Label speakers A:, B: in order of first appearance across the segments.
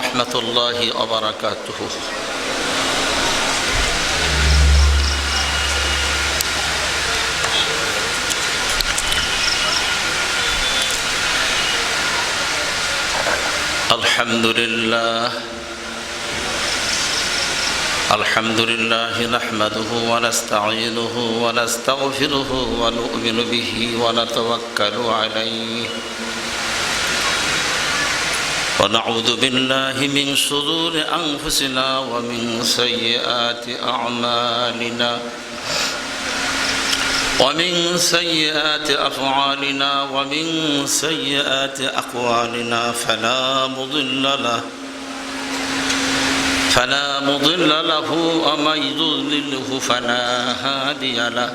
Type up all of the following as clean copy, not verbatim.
A: ورحمة الله وبركاته. الحمد لله نحمده ونستعينه ونستغفره ونؤمن به ونتوكل عليه ونعوذ بالله من شرور أنفسنا ومن سيئات أعمالنا ومن سيئات أفعالنا ومن سيئات أقوالنا فلا مضل له ومن يضلله فلا هادي له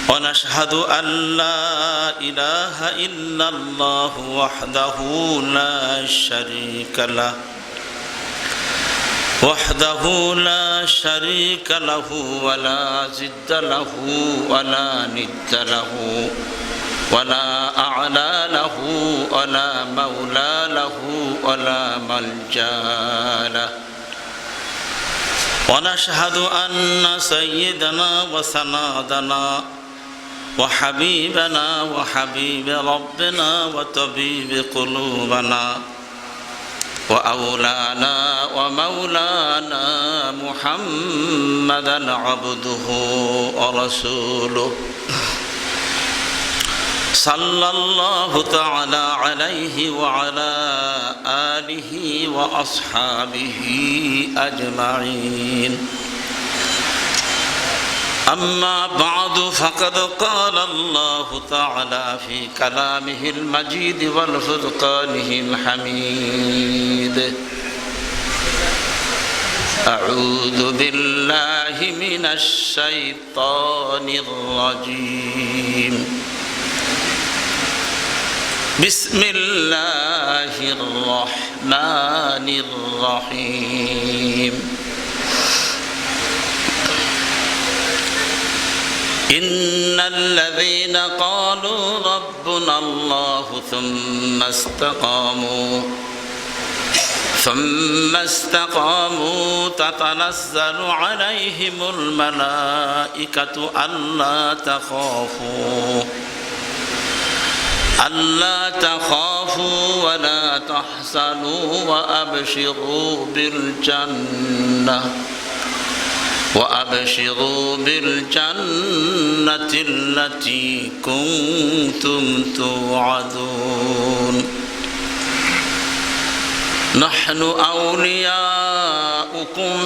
A: ونشهد أن لا إله إلا الله وحده لا شريك له ولا ضد له ولا ند له ولا أعلى له ولا مولى له ولا ملجأ له ونشهد أن سيدنا وسندنا وحبيبنا وحبيب ربنا وطبيب قلوبنا وأولانا ومولانا محمدا عبده ورسوله صلى الله تعالى عليه وعلى آله وأصحابه أجمعين. أما بعد فقد قال الله تعالى في كلامه المجيد والفرقانه الحميد: أعوذ بالله من الشيطان الرجيم. بسم الله الرحمن الرحيم. إن الذين قالوا ربنا الله ثم استقاموا تتنزل عليهم الملائكة ألا تخافوا ولا تحزنوا وأبشروا بالجنة التي كنتم توعدون. نحن أولياؤكم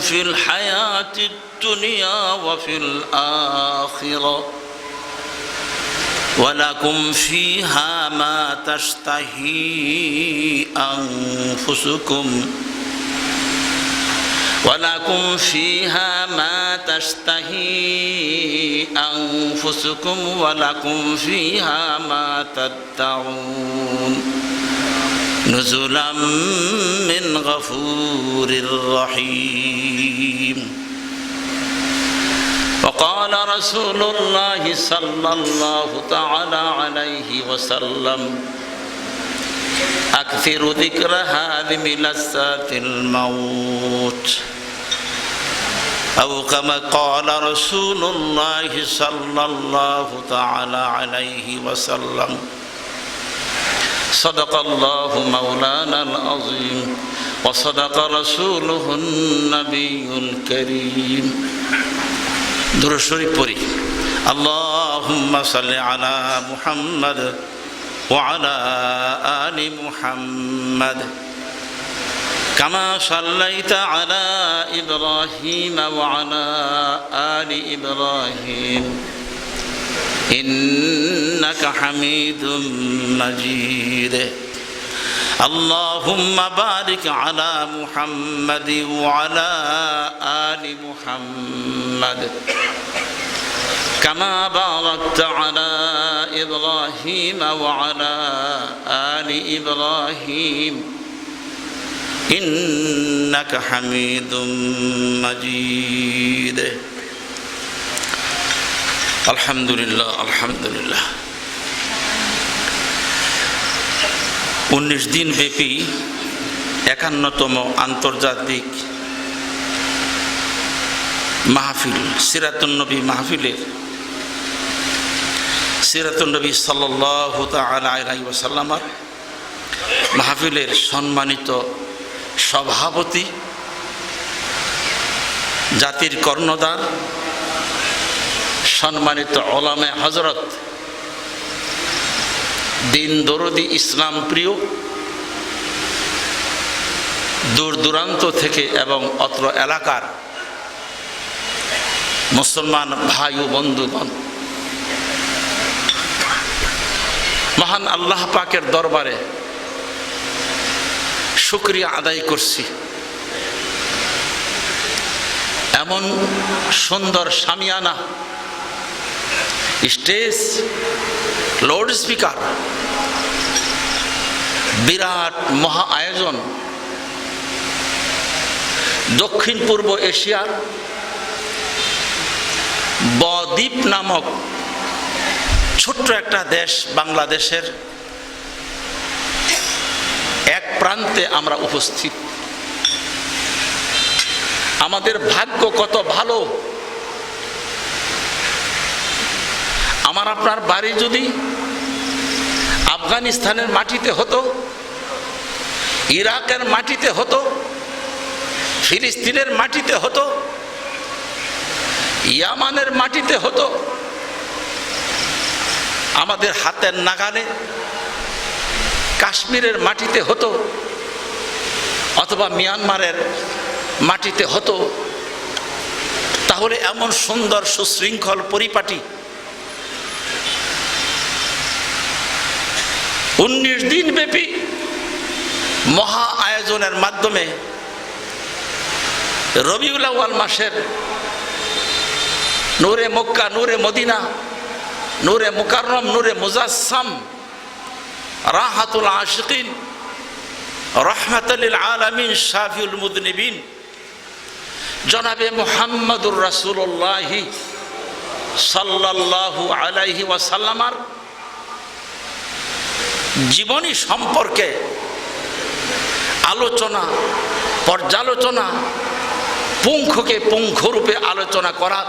A: في الحياة الدنيا وفي الآخرة ولكم فيها ما تشتهي أنفسكم ولكم فيها ما تدعون نزلا من غفور رحيم. وقال رسول الله صلى الله تعالى عليه وسلم: أكثر ذكر هادم لذات الموت، أو كما قال رسول الله صلى الله تعالى عليه وسلم. صدق الله مولانا العظيم وصدق رسوله النبي الكريم. درود شريف পড়ি। اللهم صل على محمد وعلى آل محمد كما صليت على إبراهيم وعلى آل إبراهيم إنك حميد مجيد. اللهم بارك على محمد وعلى آل محمد كما باركت على إبراهيم وعلى آل إبراهيم إنك حميد مجيد. الحمد لله الحمد لله। 19 দিন ব্যাপী 51তম আন্তর্জাতিক মাহফিল সিরাতুন নবী মাহফিলের সিরাতুন নবী সাল্লাল্লাহু তাআলা আলাইহি ওয়াসাল্লামের মাহফিলের সম্মানিত সভাপতি, জাতির কর্ণধার, সম্মানিত ওলামে হযরত, দিন দরদি, ইসলাম প্রিয়, দূর দূরান্ত থেকে এবং অত্র এলাকার মুসলমান ভাই ও বন্ধুগণ, মহান আল্লাহ পাকের দরবারে শুকরিয়া আদায় করছি। এমন সুন্দর শামিয়ানা, স্টেজ, লাউড স্পিকার, বিরাট মহা আয়োজন দক্ষিণ পূর্ব এশিয়ার বদ্বীপ নামক ছোট্ট একটা দেশ বাংলাদেশের এক প্রান্তে আমরা উপস্থিত। আমাদের ভাগ্য কত ভালো! আমার আপনার বাড়ি যদি আফগানিস্তানের মাটিতে হতো, ইরাকের মাটিতে হতো, ফিলিস্তিনের মাটিতে হতো, ইয়ামানের মাটিতে হতো, আমাদের হাতের নাগালে কাশ্মীরের মাটিতে হতো, অথবা মিয়ানমারের মাটিতে হতো, তাহলে এমন সুন্দর সুশৃঙ্খল পরিপাটি 19 দিন ব্যাপী মহা আয়োজনের মাধ্যমে রবিউল আউয়াল মাসের নূরে মক্কা, নূরে মদিনা, নূরে মুকাররম, নূরে মুজাসসাম, রাহাতুল আশিকিন, রাহমাতুল লিল আলামিন, শাফিউল মুযনিবিন জনাবে মুহাম্মদুর রাসূলুল্লাহ সাল্লাল্লাহু আলাইহি ওয়াসাল্লামের জীবনী সম্পর্কে আলোচনা, পর্যালোচনা, পুঙ্খকে পুঙ্খরূপে আলোচনা করার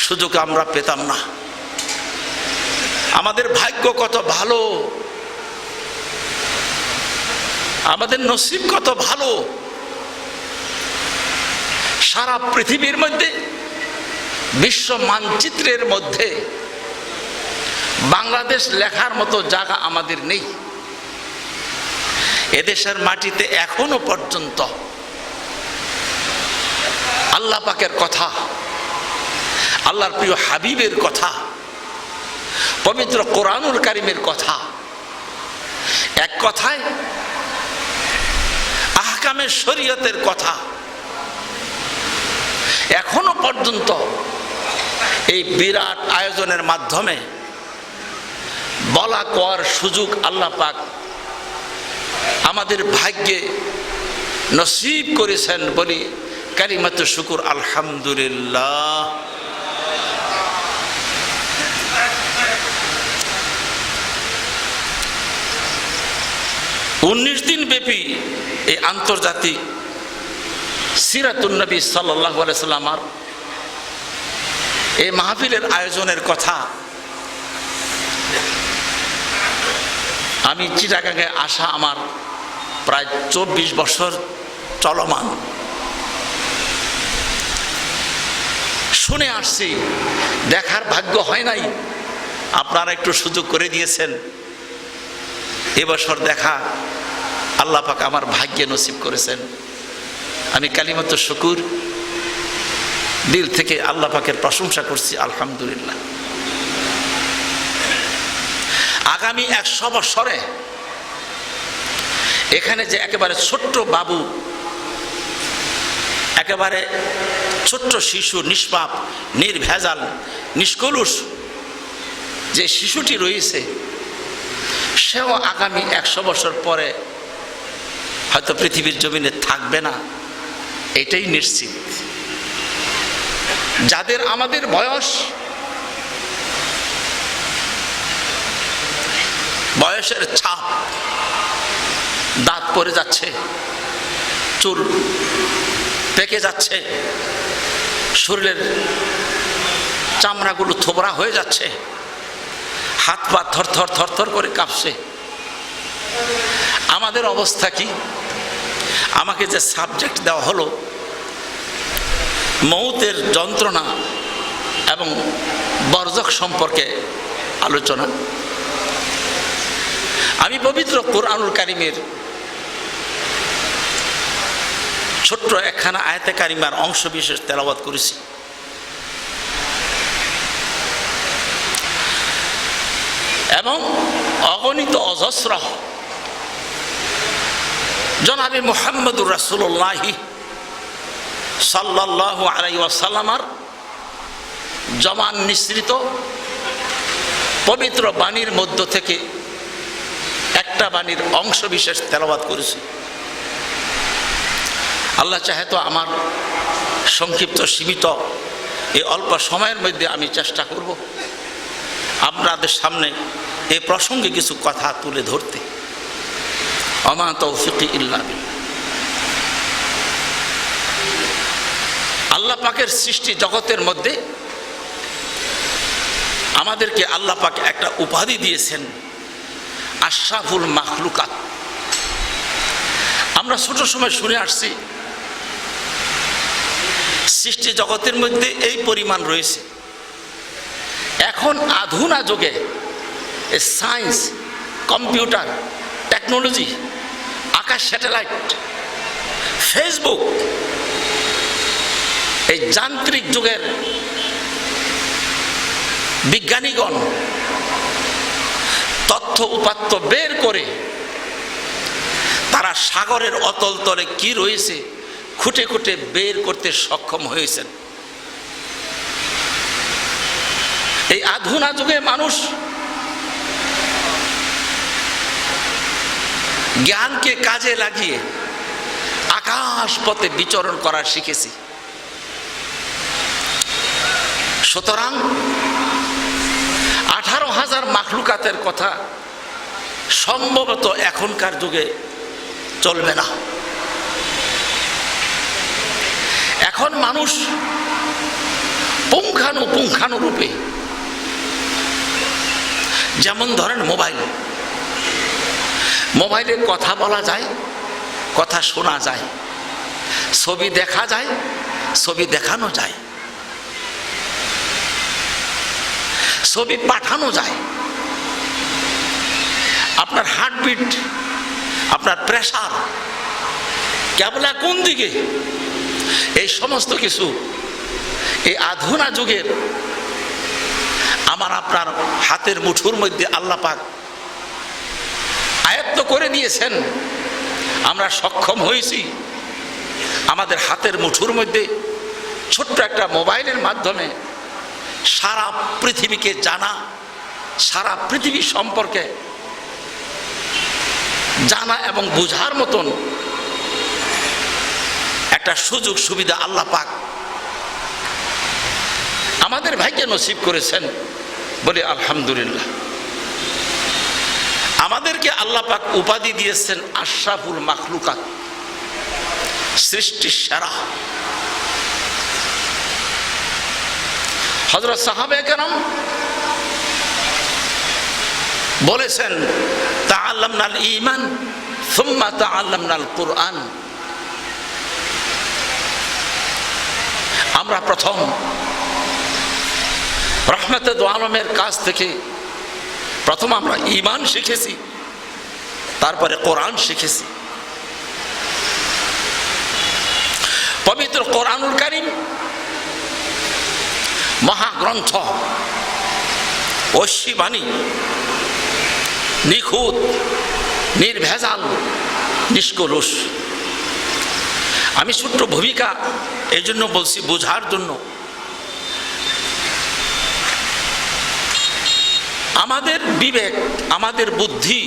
A: সুযোগ আমরা পেতাম না। আমাদের ভাগ্য কত ভালো, আমাদের নসিব কত ভালো! সারা পৃথিবীর মধ্যে, বিশ্ব মানচিত্রের মধ্যে বাংলাদেশ লেখার মতো জায়গা আমাদের নেই। এদেশের মাটিতে এখনো পর্যন্ত আল্লাহ পাকের কথা, আল্লাহর প্রিয় হাবিবের কথা, পবিত্র কোরআনুল কারীমের কথা, এক কথায় আহকামে শরীয়তের কথা এখনো পর্যন্ত এই বিরাট আয়োজনের মাধ্যমে বলা কর সুযোগ আল্লাহ পাক আমাদের ভাগ্যে নসিব করেছেন বলি কালিমাতু শুকুর, আলহামদুলিল্লাহ। উনিশ দিন ব্যাপী এই আন্তর্জাতিক সিরাতুন নবী সাল্লাল্লাহু আলাইহি ওয়াসাল্লামের এই মাহফিলের আয়োজনের কথা আমি চিটাগাঙে আসা আমার প্রায় 24 বছর চলমান, শুনে আসছি, দেখার ভাগ্য হয় নাই। আপনারা একটু সুযোগ করে দিয়েছেন, এবছর দেখা আল্লাহ পাক আমার ভাগ্যে নসিব করেছেন। আমি কালিমাতু শুকুর দিল থেকে আল্লাহ পাকের প্রশংসা করছি, আলহামদুলিল্লাহ। আগামী 100 বছরে এখানে যে একেবারে ছোট্ট বাবু, একেবারে ছোট্ট শিশু, নিষ্পাপ, নির্ভেজাল, নিষ্কলুষ যে শিশুটি রয়েছে, সেও আগামী 100 বছর পরে হয়তো পৃথিবীর জমিনে থাকবে না, এটাই নিশ্চিত। যাদের আমাদের বয়স, বয়সের ছাপ, দাঁত পড়ে যাচ্ছে, চুল পেকে যাচ্ছে, শরীরের চামড়াগুলো থোবরা হয়ে যাচ্ছে, হাত পা থরথর থরথর করে কাঁপছে। আমাদের অবস্থা কি? আমাকে যে সাবজেক্ট দেওয়া হলো মৌতের যন্ত্রণা এবং বরজখ সম্পর্কে আলোচনা, আমি পবিত্র কোরআনুল কারীমের ছোট্ট একখানা আয়াতে কারিমার অংশ বিশেষ তেলাওয়াত করেছি। এবং অগণিত অজস্র জনাবে মুহাম্মদুর রাসূলুল্লাহ সাল্লাল্লাহু আলাইহি ওয়াসাল্লামের জবান নিঃসৃত পবিত্র বাণীর মধ্য থেকে একটা বাণীর অংশ বিশেষ তেলাওয়াত করেছি। আল্লাহ চাহে তো আমার সংক্ষিপ্ত সীমিত এই অল্প সময়ের মধ্যে আমি চেষ্টা করব আপনাদের সামনে এই প্রসঙ্গে কিছু কথা তুলে ধরতে। ওমা তৌফিকি ইল্লা বিল্লাহ। আল্লাহ পাকের সৃষ্টি জগতের মধ্যে আমাদেরকে আল্লাহ পাক একটা উপাধি দিয়েছেন, আশরাফুল মাখলুকাত। আমরা ছোট সময় শুনে আসছি সৃষ্টি জগতের মধ্যে এই পরিমাণ রয়েছে। এখন আধুনা যুগে সায়েন্স, কম্পিউটার, টেকনোলজি, আকাশ স্যাটেলাইট, ফেসবুক, এই যান্ত্রিক যুগের বিজ্ঞানীগণ তথ্য উপাত্ত বের করে তারা সাগরের অতল তলে কি রয়েছে খুঁটে খুঁটে বের করতে সক্ষম হয়েছেন। এই আধুনা যুগে মানুষ জ্ঞানকে কাজে লাগিয়ে আকাশ পথে বিচরণ করা শিখেছি। সুতরাং 18,000 মাখলুকাতের কথা সম্ভবত এখনকার যুগে চলবে না। এখন মানুষ পুঙ্খানুপুঙ্খানুরূপে, যেমন ধরেন মোবাইলে কথা বলা যায়, কথা শোনা যায়, ছবি দেখা যায়, ছবি দেখানো যায়, ছবি পাঠানো যায়, আপনার হার্টবিট, আপনার প্রেসার, কেবলা কোন দিকে, এই সমস্ত কিছু এই আধুনা যুগের আমার আপনার হাতের মুঠোর মধ্যে আল্লাহ পাক আয়ত্ত করে দিয়েছেন। আমরা সক্ষম হয়েছি আমাদের হাতের মুঠোর মধ্যে ছোট্ট একটা মোবাইলের মাধ্যমে সারা পৃথিবীকে জানা, সারা পৃথিবী সম্পর্কে জানা এবং বোঝার মতন একটা সুযোগ সুবিধা আল্লাহ পাক আমাদের ভাইকে নসিব করেছেন, বলে আলহামদুলিল্লাহ। আমাদেরকে আল্লাহ পাক উপাধি দিয়েছেন আশরাফুল মাখলুকাত, সৃষ্টির সেরা। হযরত সাহাবায়ে কেরাম বলেছেন, তাআল্লামনাল ঈমান সুম্মা তাআল্লামনাল কুরআন। আমরা প্রথম রহমতে দু আলমের কাছ থেকে প্রথম আমরা ঈমান শিখেছি, তারপরে কোরআন শিখেছি। পবিত্র কোরআনুল কারীম মহাগ্রন্থ, ঐশী বাণী, নিখুঁত, নির্ভেজাল, নিষ্কলুষ। আমি ছোট্ট ভূমিকা এই জন্য বলছি, বোঝার জন্য। আমাদের বিবেক, আমাদের বুদ্ধি,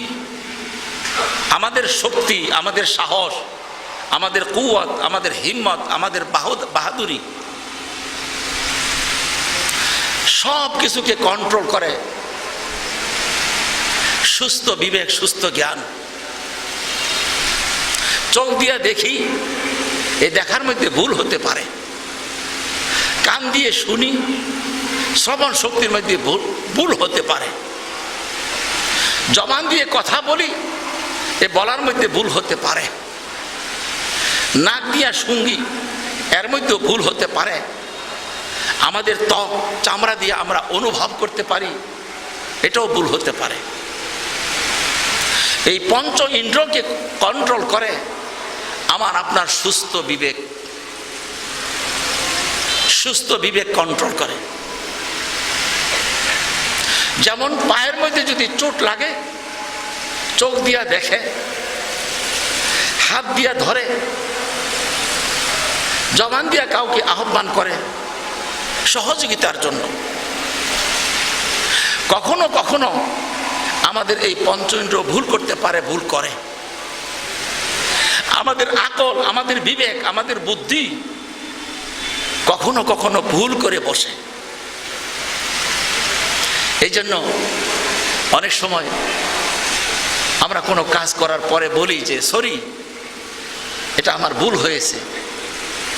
A: আমাদের শক্তি, আমাদের সাহস, আমাদের কুওয়াত, আমাদের হিম্মত, আমাদের বাহাদুরি সব কিছুকে কন্ট্রোল করে সুস্থ বিবেক, সুস্থ জ্ঞান। চোখ দিয়ে দেখি, এই দেখার মধ্যে ভুল হতে পারে। কান দিয়ে শুনি, শ্রবণ শক্তির মধ্যে ভুল হতে পারে। জবান দিয়ে কথা বলি, এ বলার মধ্যে ভুল হতে পারে। নাক দিয়া শুঙ্গি, এর মধ্যেও ভুল হতে পারে। আমাদের ত্বক চামড়া দিয়ে আমরা অনুভব করতে পারি, এটাও ভুল হতে পারে। এই পঞ্চ ইন্দ্রকে কন্ট্রোল করে আমার আপনার সুস্থ বিবেক। সুস্থ বিবেক কন্ট্রোল করে। যেমন পায়ের মধ্যে যদি চোট লাগে, চোখ দিয়া দেখে, হাত দিয়া ধরে, জবান দিয়া কাউকে আহ্বান করে সহযোগিতার জন্য। কখনো কখনো আমাদের এই পঞ্চ ইন্দ্রিয় ভুল করতে পারে, ভুল করে। আমাদের আকল, আমাদের বিবেক, আমাদের বুদ্ধি কখনো কখনো ভুল করে বসে। এই জন্য অনেক সময় আমরা কোনো কাজ করার পরে বলি যে সরি, এটা আমার ভুল হয়েছে,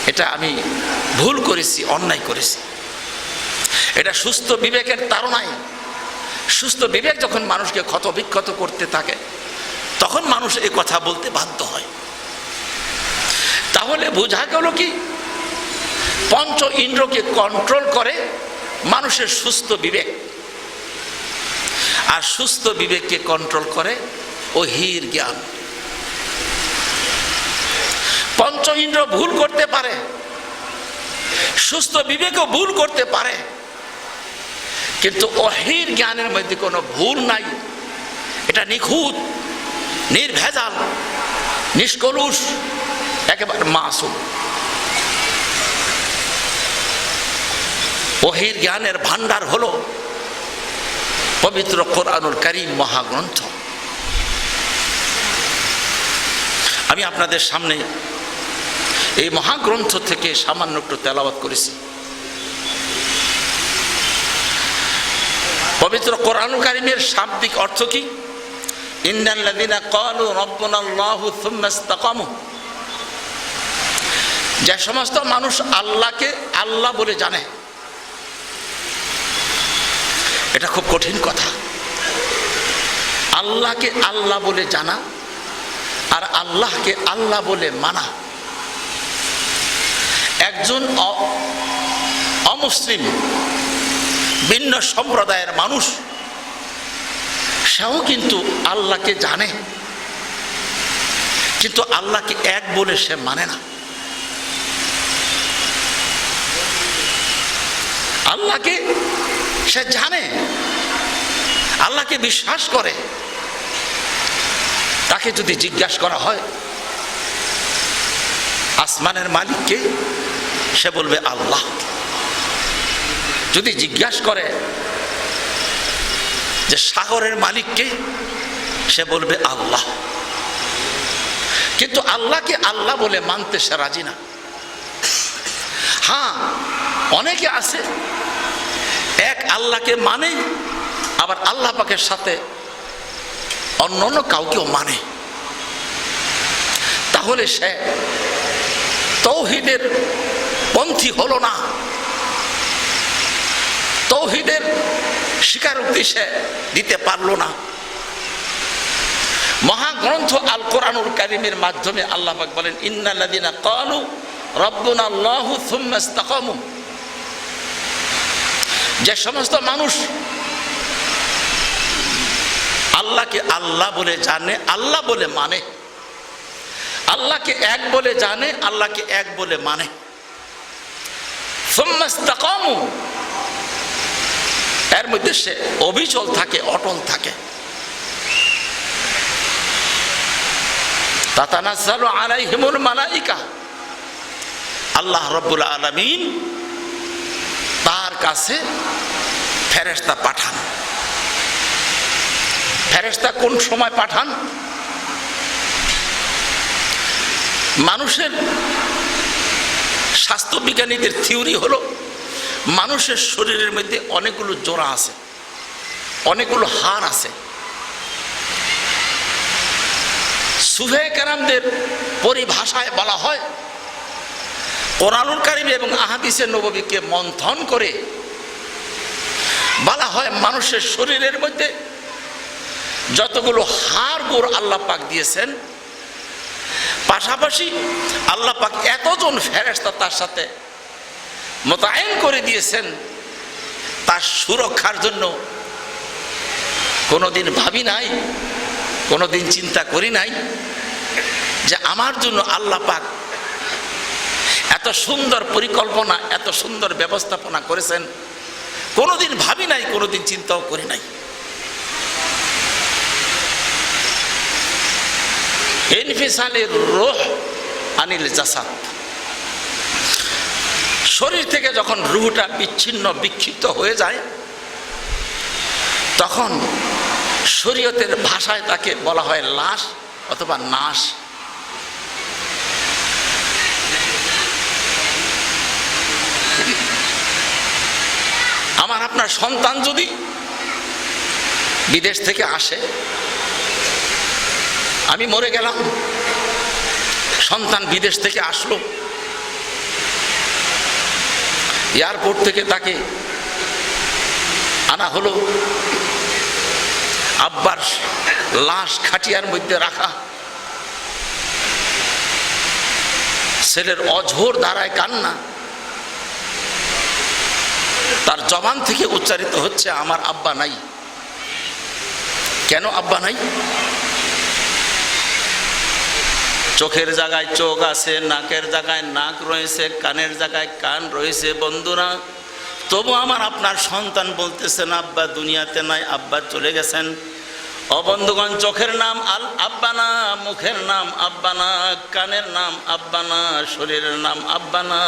A: এটা আমি ভুল করেছি, অন্যায় করেছি। এটা সুস্থ বিবেকের তাড়নায়। সুস্থ বিবেক যখন মানুষকে ক্ষতবিক্ষত করতে থাকে, তখন মানুষ এই কথা বলতে বাধ্য হয়। তাহলে বোঝা গেল কি, পঞ্চ ইন্দ্রকে কন্ট্রোল করে মানুষের সুস্থ বিবেক, আর সুস্থ বিবেককে কন্ট্রোল করে ওহির জ্ঞান। পঞ্চ ইন্দ্র ভুল করতে পারে, সুস্থ বিবেকও ভুল করতে পারে, কিন্তু ওহির জ্ঞানের মধ্যে কোনো ভুল নাই। এটা নিখুঁত, নির্ভেজাল, নিষ্কলুষ, একেবারে মাসুম। ওহির জ্ঞানের ভান্ডার হলো পবিত্র কোরআনুল কারীম মহাগ্রন্থ। আমি আপনাদের সামনে এই মহাগ্রন্থ থেকে সামান্য একটু তেলাওয়াত করেছি। পবিত্র কোরআনুল কারীমের শাব্দিক অর্থ কি? ইন্নাল্লাযীনা ক্বালু রাব্বুনাল্লাহু সুম্মা ইসতাকামু। যে সমস্ত মানুষ আল্লাহকে আল্লাহ বলে জানে, এটা খুব কঠিন কথা। আল্লাহকে আল্লাহ বলে জানা আর আল্লাহকে আল্লাহ বলে মানা। একজন অমুসলিম, ভিন্ন সম্প্রদায়ের মানুষ, সেও কিন্তু আল্লাহকে জানে, কিন্তু আল্লাহকে এক বলে সে মানে না। আল্লাহকে সে জানে, আল্লাহকে বিশ্বাস করে। তাকে যদি জিজ্ঞাসা করা হয় আসমানের মালিককে, সে বলবে আল্লাহ। যদি জিজ্ঞাসা করে যে সাগরের মালিককে, সে বলবে আল্লাহ। কিন্তু আল্লাহকে আল্লাহ বলে মানতে সে রাজি না। হ্যাঁ, অনেকে আছে এক আল্লাহকে মানে, আবার আল্লাহ পাকের সাথে অন্য অন্য কাউকেও মানে। তাহলে সে তৌহিদের পন্থী হলো না, তৌহিদের স্বীকারোক্তি সে দিতে পারলো না। মহাগ্রন্থ আল কোরআনুল কারীমের মাধ্যমে আল্লাহ পাক বলেন ইন্নাল্লাযীনা ক্বালু রাব্বুনাল্লাহু সুম্মা ইসতাকামু। যে সমস্ত মানুষ আল্লাহকে আল্লাহ বলে জানে, আল্লাহ বলে মানে, আল্লাহকে এক বলে জানে, আল্লাহকে এক বলে মানে, সুম্মা ইসতাকামু, এর মধ্যে সে অবিচল থাকে, অটল থাকে। তাতানাজ্জালু আলাইহিমুল মালাইকা, আল্লাহ রাব্বুল আলামিন তার কাছে ফেরেশতা পাঠান। ফেরেশতা কোন সময় পাঠান? মানুষের স্বাস্থ্যবিজ্ঞানীদের থিওরি হলো মানুষের শরীরের মধ্যে অনেকগুলো জোড়া আছে, অনেকগুলো হাড় আছে। সুফে কেরামদের পরিভাষায় বলা হয়, কোরআনুল কারীম এবং আহাদিসে নববীকে মন্থন করে বলা হয়, মানুষের শরীরের মধ্যে যতগুলো হাড় গোড় আল্লাহ পাক দিয়েছেন, পাশাপাশি আল্লাহ পাক এতজন ফেরেশতা তার সাথে মোতায়েন করে দিয়েছেন তার সুরক্ষার জন্য। কোনোদিন ভাবি নাই, কোনোদিন চিন্তা করি নাই যে আমার জন্য আল্লাহ পাক এত সুন্দর পরিকল্পনা, এত সুন্দর ব্যবস্থাপনা করেছেন। কোনোদিন ভাবি নাই, কোনোদিন চিন্তাও করি নাই। ইনফিসালের রূহ আনিল জাসাদ, শরীর থেকে যখন রূহটা বিচ্ছিন্ন বিক্ষিপ্ত হয়ে যায়, তখন শরীয়তের ভাষায় তাকে বলা হয় লাশ অথবা নাশ। আমার আপনার সন্তান যদি বিদেশ থেকে আসে, আমি মরে গেলাম, সন্তান বিদেশ থেকে আসলো, এয়ারপোর্ট থেকে তাকে আনা হলো, আব্বার লাশ খাটিয়ার মধ্যে রাখা, ছেলের অঝোর দাঁড়ায় কান্না, তার জবান থেকে উচ্চারিত হচ্ছে আমার আব্বা নাই। কেন আব্বা নাই? চোখের জায়গায় চোখ আছে, নাকের জায়গায় নাক রয়েছে, কানের জায়গায় কান রয়েছে বন্ধুরা, তবু আমার আপনার সন্তান বলতেছেন আব্বা দুনিয়াতে নাই, আব্বা চলে গেছেন। ও বন্ধুগণ, চোখের নাম আব্বা না, মুখের নাম আব্বা না, কানের নাম আব্বা না, শরীরের নাম আব্বা না।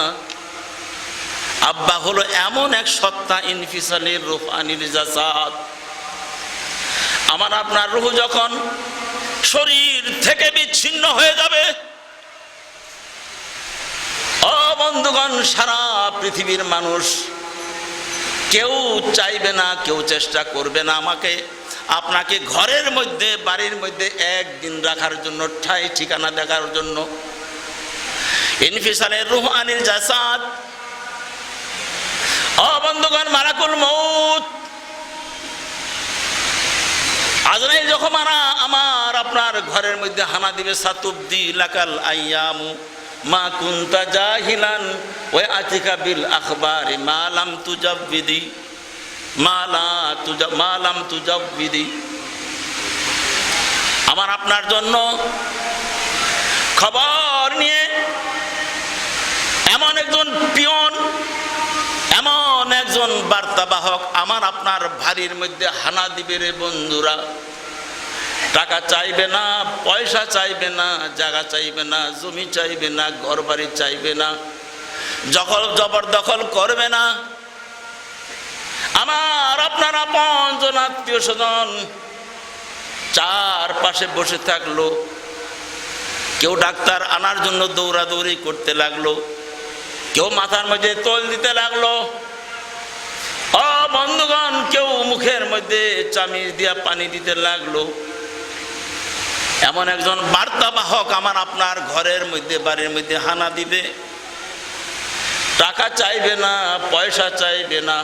A: আব্বা হলো এমন এক সত্তা, ইনফিসালির রূহ আনিল জাসাদ। আমার আপনার রূহ যখন শরীর থেকে বিচ্ছিন্ন হয়ে যাবে, ও বন্ধুগণ, সারা পৃথিবীর মানুষ কেউ চাইবে না, কেউ চেষ্টা করবে না আমাকে আপনাকে ঘরের মধ্যে, বাড়ির মধ্যে একদিন রাখার জন্য, ঠাই ঠিকানা দেখার জন্য। ইনফিসালের রূহ আনিল জাসাদ। ও বন্ধুগণ, মালাকুল মউত আজরাইল যখন আমার আপনার ঘরের মধ্যে হানা দিবে, সাতুবদি লাকাল আইয়ামু মা কুনতা জাহিলান ওয়া আতিকা বিল আখবারি মা লাম তুজাব্বিদি মা লাম তুজাব্বিদি। আমার আপনার জন্য খবর নিয়ে এমন একজন পিয়ন, এমন একজন বার্তাবাহক আমার আপনার বাড়ির মধ্যে হানা দিবে রে বন্ধুরা। টাকা চাইবে না, পয়সা চাইবে না, জায়গা চাইবে না, জমি চাইবে না, ঘর বাড়ি চাইবে না, জবরদখল করবে না। আমার আপনার আপনজন আত্মীয় স্বজন চারপাশে বসে থাকলো, কেউ ডাক্তার আনার জন্য দৌড়াদৌড়ি করতে লাগলো, কেউ মাথার মধ্যে তোল দিতে লাগলো, ও বন্ধুগণ, কেউ মুখের মধ্যে চামিচ দিয়া পানি দিতে লাগলো। এমন একজন বার্তাবাহক আমার আপনার ঘরের মধ্যে, বাড়ির মধ্যে হানা দিবে। টাকা চাইবে না, পয়সা চাইবে না,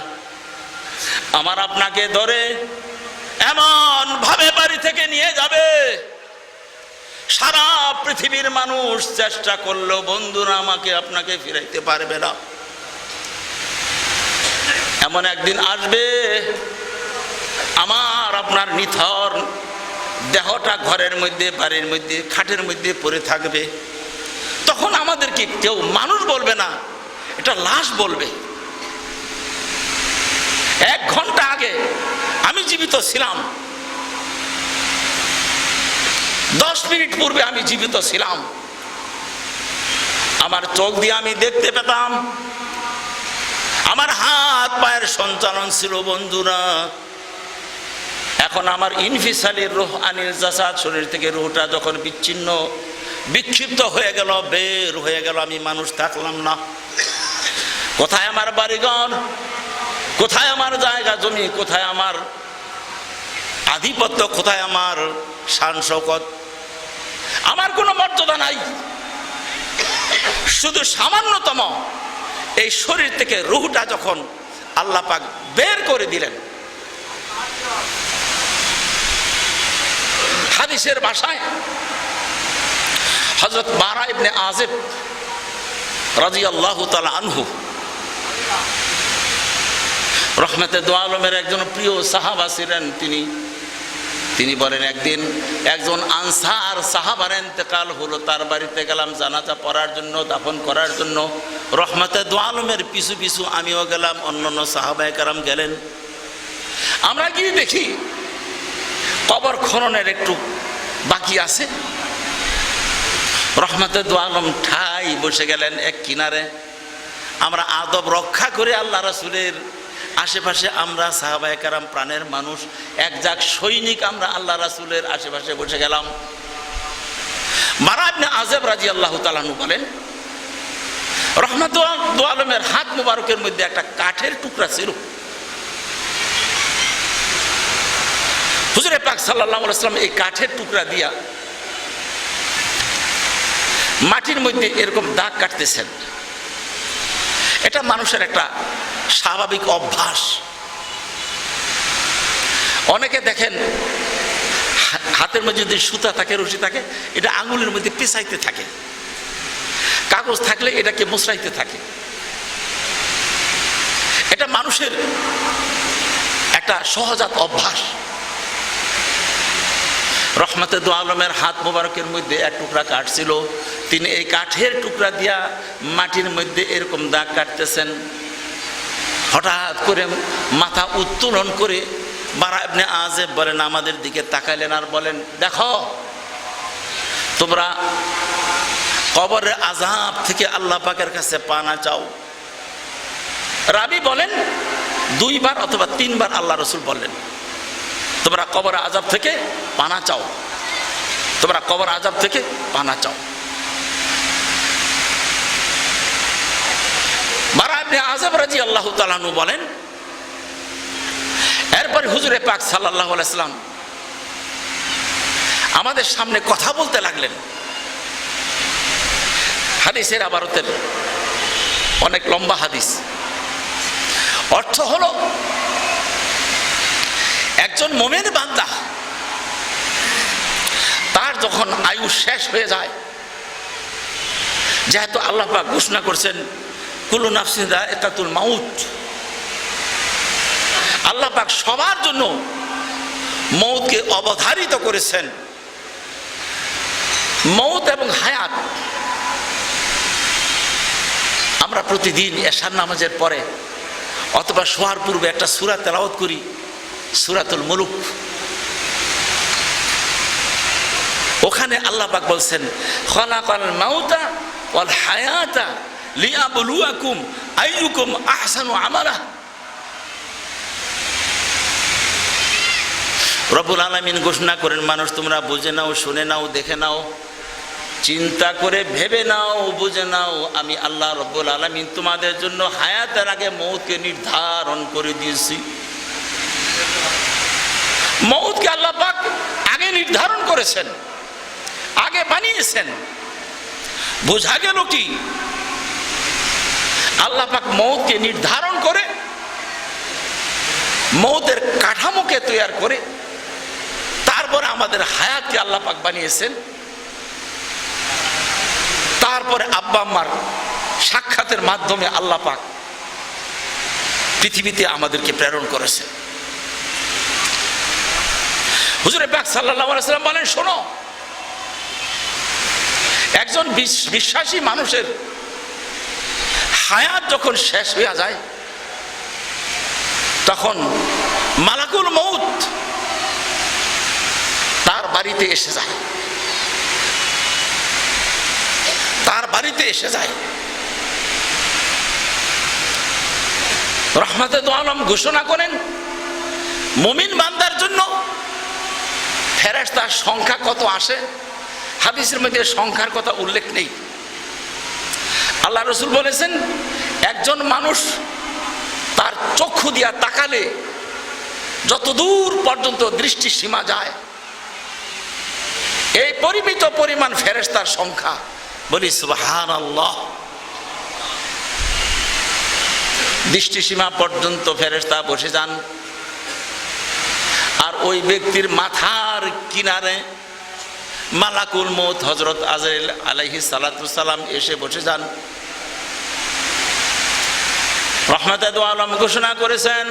A: আমার আপনাকে ধরে এমন ভাবে বাড়ি থেকে নিয়ে যাবে, সারা পৃথিবীর মানুষ চেষ্টা করলো বন্ধুরা আমাকে আপনাকে ফিরাইতে পারবে না। এমন একদিন আসবে আমার আপনার নিথর দেহটা ঘরের মধ্যে, বাড়ির মধ্যে, খাটের মধ্যে পড়ে থাকবে। তখন আমাদেরকে কেউ মানুষ বলবে না, এটা লাশ বলবে। 1 ঘন্টা আগে আমি জীবিত ছিলাম, 10 মিনিট পূর্বে আমি জীবিত ছিলাম, আমার চোখ দিয়ে আমি দেখতে পেতাম, আমার হাত পায়ের সঞ্চালন ছিল বন্ধুরা। এখন আমার ইনফিসালের রূহ আনিল জাসাদ, শরীর থেকে রূহটা যখন বিচ্ছিন্ন বিক্ষিপ্ত হয়ে গেল, বের হয়ে গেল, আমি মানুষ থাকলাম না। কোথায় আমার বাড়িঘর, কোথায় আমার জায়গা জমি, কোথায় আমার আধিপত্য, কোথায় আমার শান শৌকত? আমার কোনো মর্যাদা নাই, শুধু সামান্যতম এই শরীর থেকে রূহটা যখন আল্লাহ পাক বের করে দিলেন, হাদিসের ভাষায় হযরত বারা ইবনে আযিব রাদিয়াল্লাহু তাআলা আনহু, রহমতে দু আলমের একজন প্রিয় সাহাবা ছিলেন, তিনি বলেন, একদিন একজন আনসার সাহাবার ইন্তেকাল হলো, তার বাড়িতে গেলাম জানাজা পড়ার জন্য, দাফন করার জন্য। রহমতে দু আলমের পিছু পিছু আমিও গেলাম, অন্যান্য সাহাবায়ে কেরাম গেলেন। আমরা গিয়ে দেখি কবর খননের একটু বাকি আছে। রহমতে দু আলম ঠাই বসে গেলেন এক কিনারে। আমরা আদব রক্ষা করে আল্লাহ রাসূলের আশেপাশে, আমরা সাহাবায়ে কেরাম প্রাণের মানুষ, একজাক সৈনিক, আমরা আল্লাহ রাসূলের আশেপাশে বসে গেলাম। বারা ইবনে আযিব রাদিয়াল্লাহু তাআলা আনহু বলেন, রহমতে দু আলমের হাত মুবারকের মধ্যে একটা কাঠের টুকরা ছিল। হুজুরে পাক সাল্লাল্লাহু আলাইহি ওয়াসাল্লাম এই কাঠের টুকরা দিয়া মাটির মধ্যে এরকম দাগ কাটতেছেন। এটা মানুষের একটা স্বাভাবিক অভ্যাস। অনেকে দেখেন হাতের মধ্যে যদি সুতা থাকে, রশি থাকে, এটা আঙুলের মধ্যে পেঁচাইতে থাকে, কাগজ থাকলে এটাকে মোচড়াইতে থাকে। এটা মানুষের একটা সহজাত অভ্যাস। রহমতে দু আলমের হাত মোবারকের মধ্যে এক টুকরা কাঠ ছিল, তিনি এই কাঠের টুকরা দিয়া মাটির মধ্যে এরকম দাগ কাটতেছেন। হঠাৎ করে মাথা উত্তোলন করে বারা ইবনে আযিব বলেন, আমাদের দিকে তাকাইলেন আর বলেন, দেখো তোমরা কবরের আযাব থেকে আল্লাহ পাকের কাছে পানা চাও। রাবি বলেন 2 বার অথবা 3 বার আল্লাহ রাসূল বললেন, তোমরা কবরের আযাব থেকে পানা চাও, তোমরা কবর আযাব থেকে পানা চাও। বারা ইবনে আযিব রাদিয়াল্লাহু তাআলা আনহু বলেন, এরপরে হুজুরে পাক সাল্লাল্লাহু আলাইহি সাল্লাম আমাদের সামনে কথা বলতে লাগলেন। হাদিসের আবারতের অনেক লম্বা হাদিস। অর্থ হলো, একজন মুমিন বান্দা তার যখন আয়ু শেষ হয়ে যায়, যেহেতু আল্লাহ পাক ঘোষণা করছেন কুল্লু নাফসিন যায়িকাতুল মাউত, আল্লাহ পাক সবার জন্য মৌতকে অবধারিত করেছেন। মৌত এবং হায়াত, আমরা প্রতিদিন এশার নামাজের পরে অথবা শোয়ার পূর্বে একটা সূরা তেলাওয়াত করি, সূরাতুল মুলুক। ওখানে আল্লাহ পাক বলছেন, খালাকাল মাউতা ওয়াল হায়াতা লিয়াবলুয়াকুম আইয়ুকুম আহসানু আমালা। রব্বুল আলামিন ঘোষণা করেন, মানুষ তোমরা বুঝে নাও, শুনে নাও, দেখে নাও, চিন্তা করে ভেবে নাও, বুঝে নাও, আমি আল্লাহ রব্বুল আলামিন তোমাদের জন্য হায়াতের আগে মৌতকে নির্ধারণ করে দিয়েছি। মৌতকে আল্লাহ পাক আগে নির্ধারণ করেছেন, আগে বানিয়েছেন। বোঝা গেল কি, আল্লাহ পাক মৌতকে নির্ধারণ করে, মৌতের কাঠামোকে তৈরি করে তারপরে আমাদের হায়াতকে আল্লাহ পাক বানিয়েছেন। তারপরে আব্বা আম্মার সাক্ষাতের মাধ্যমে আল্লাহ পাক পৃথিবীতে আমাদেরকে প্রেরণ করেছেন। হুজুরে পাক সাল্লাল্লাহু আলাইহি ওয়াসাল্লাম বলেন, শোনো, একজন বিশ্বাসী মানুষের হায়াত যখন শেষ হয়ে যায়, তখন মালাকুল মউত তার বাড়িতে এসে যায়, তার বাড়িতে এসে যায়। রহমতে দু আলম ঘোষণা করেন, মুমিন বান্দার জন্য ফেরেশতার সংখ্যা কত আসে, হাদিসের মধ্যে সংখ্যার কথা উল্লেখ নেই। আল্লাহ রাসূল বলেছেন, একজন মানুষ তার চক্ষু দিয়া তাকালে যত দূর পর্যন্ত দৃষ্টি সীমা যায়, এই পরিমিত পরিমাণ ফেরেশতার সংখ্যা, বলি সুবহানাল্লাহ। দৃষ্টিসীমা পর্যন্ত ফেরেশতা বসে যান, আর ওই ব্যক্তির মাথার কিনারে মালাকুল মউত হযরত আজরাইল আলাইহিস সালাতু সালাম এসে বসে যান। রহমতে দু আলম ঘোষণা করেছেন,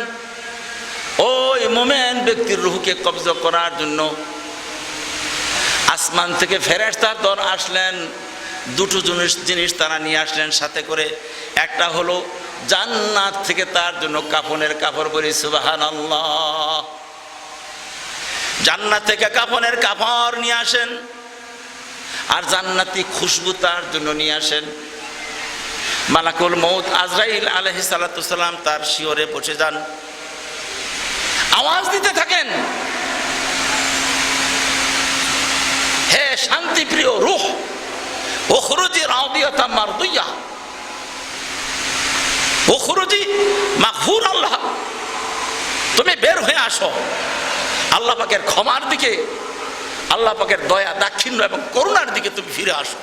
A: ওই মুমিন ব্যক্তির রূহকে কবজা করার জন্য আসমান থেকে ফেরেশতা দল আসলেন। দুটো জিনিস তারা নিয়ে আসলেন সাথে করে। একটা হলো জান্নাত থেকে তার জন্য কাফনের কাপড়, বলি সুবহানাল্লাহ। জান্নাত থেকে কাফনের কাপড় নিয়ে আসেন, আর জান্নাতি খুশবু তার জন্য নিয়ে আসেন। মালাকুল মউত আজরাইল আলাইহিস সালাতু সালাম তার শিয়রে বসে যান, আওয়াজ দিতে থাকেন, হে শান্তিপ্রিয় রূহ, উখরুজি রাদিয়াতাম মারদিয়া, উখরুজি মাগফুর আল্লাহ, তুমি বের হয়ে আসো আল্লাহ পাকের ক্ষমার দিকে, আল্লাহ পাকের দয়া দাক্ষিণ্য এবং করুণার দিকে তুমি ফিরে আসো।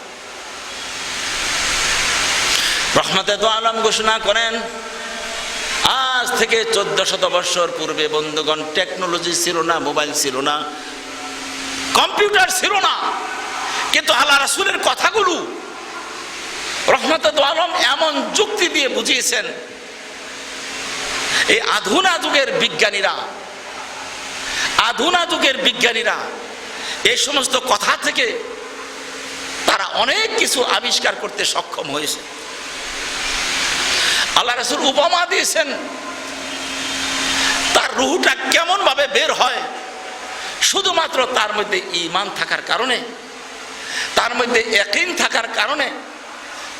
A: রহমতে দু আলম ঘোষণা করেন, আজ থেকে 1400 বছর পূর্বে বন্ধুগণ, টেকনোলজি ছিল না, মোবাইল ছিল না, কম্পিউটার ছিল না, কিন্তু আল্লাহ রাসূলের কথাগুলো রহমতে দু আলম এমন যুক্তি দিয়ে বুঝিয়েছেন, এই আধুনা যুগের বিজ্ঞানীরা এই সমস্ত কথা থেকে তারা অনেক কিছু আবিষ্কার করতে সক্ষম হয়েছে। আল্লাহ রাসূল উপমা দিয়েছেন, তার রূহটা কেমন ভাবে বের হয়, শুধুমাত্র তার মধ্যে ঈমান থাকার কারণে, তার মধ্যে ইয়াকিন থাকার কারণে,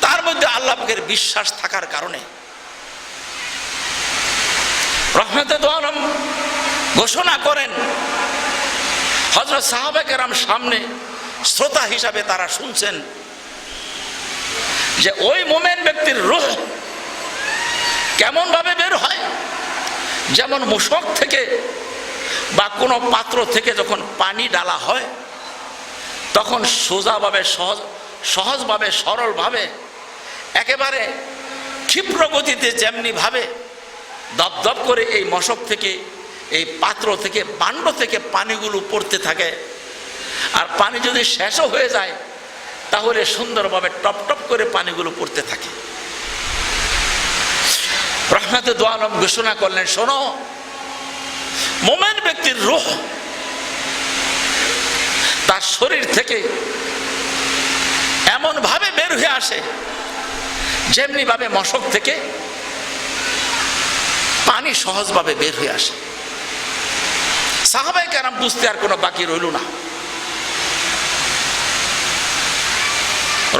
A: তার মধ্যে আল্লাহ পাকের বিশ্বাস থাকার কারণে। রহমতে দু আলম ঘোষণা করেন, হযরত সাহাবা কেরাম সামনে শ্রোতা হিসাবে তারা শুনছেন যে ওই মুমিন ব্যক্তির রূহ কেমন ভাবে বের হয়, যেমন মশক থেকে বা কোনো পাত্র থেকে যখন পানি ডালা হয়, তখন সোজাভাবে সহজভাবে সরলভাবে একেবারে ক্ষিপ্র গতিতে যেমনি ভাবে দপদপ করে এই মশক থেকে, এই পাত্র থেকে, পাণ্ড থেকে পানিগুলো পড়তে থাকে, আর পানি যদি শেষও হয়ে যায় তাহলে সুন্দরভাবে টপ টপ করে পানিগুলো পড়তে থাকে। রহমতে দু আলম ঘোষণা করলেন, শোনো, মুমিন ব্যক্তির রূহ তার শরীর থেকে এমন ভাবে বের হয়ে আসে যেমনি ভাবে মশক থেকে পানি সহজভাবে বের হয়ে আসে। সাহাবায়ে কেরাম বুঝতে আর কোনো বাকি রইল না।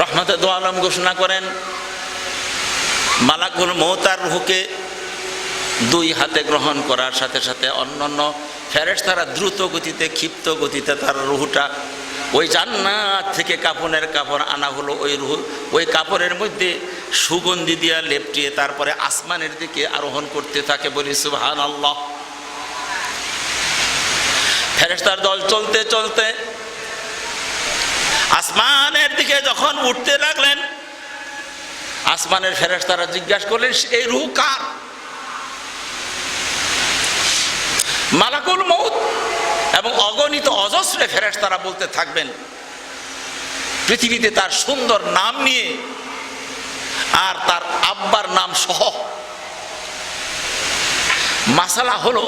A: রহমতে দু আলম ঘোষণা করেন, মালাকুল মউত তার রূহকে দুই হাতে গ্রহণ করার সাথে সাথে অন্যান্য ফেরেশতারা দ্রুত গতিতে, ক্ষিপ্ত গতিতে তার রূহটা ওই জান্নাত থেকে কাফনের কাপড় আনা হলো। ওই রূহ ওই কাপড়ের মধ্যে সুগন্ধি দিয়া লেপটিয়ে তারপরে আসমানের দিকে আরোহণ করতে থাকে, বলি সুবহানাল্লাহ। ফেরেশতার দল চলতে চলতে আসমানের দিকে যখন উঠতে লাগলেন, আসমানের ফেরেশতারা জিজ্ঞাসা করলেন, এই রূহ কার? মালাকুল মউত এবং অগণিত অজস্র ফেরেশতারা বলতে থাকবেন, পৃথিবীতে তার সুন্দর নাম নিয়ে আর তার আব্বার নাম সহ। মাসালা হলো,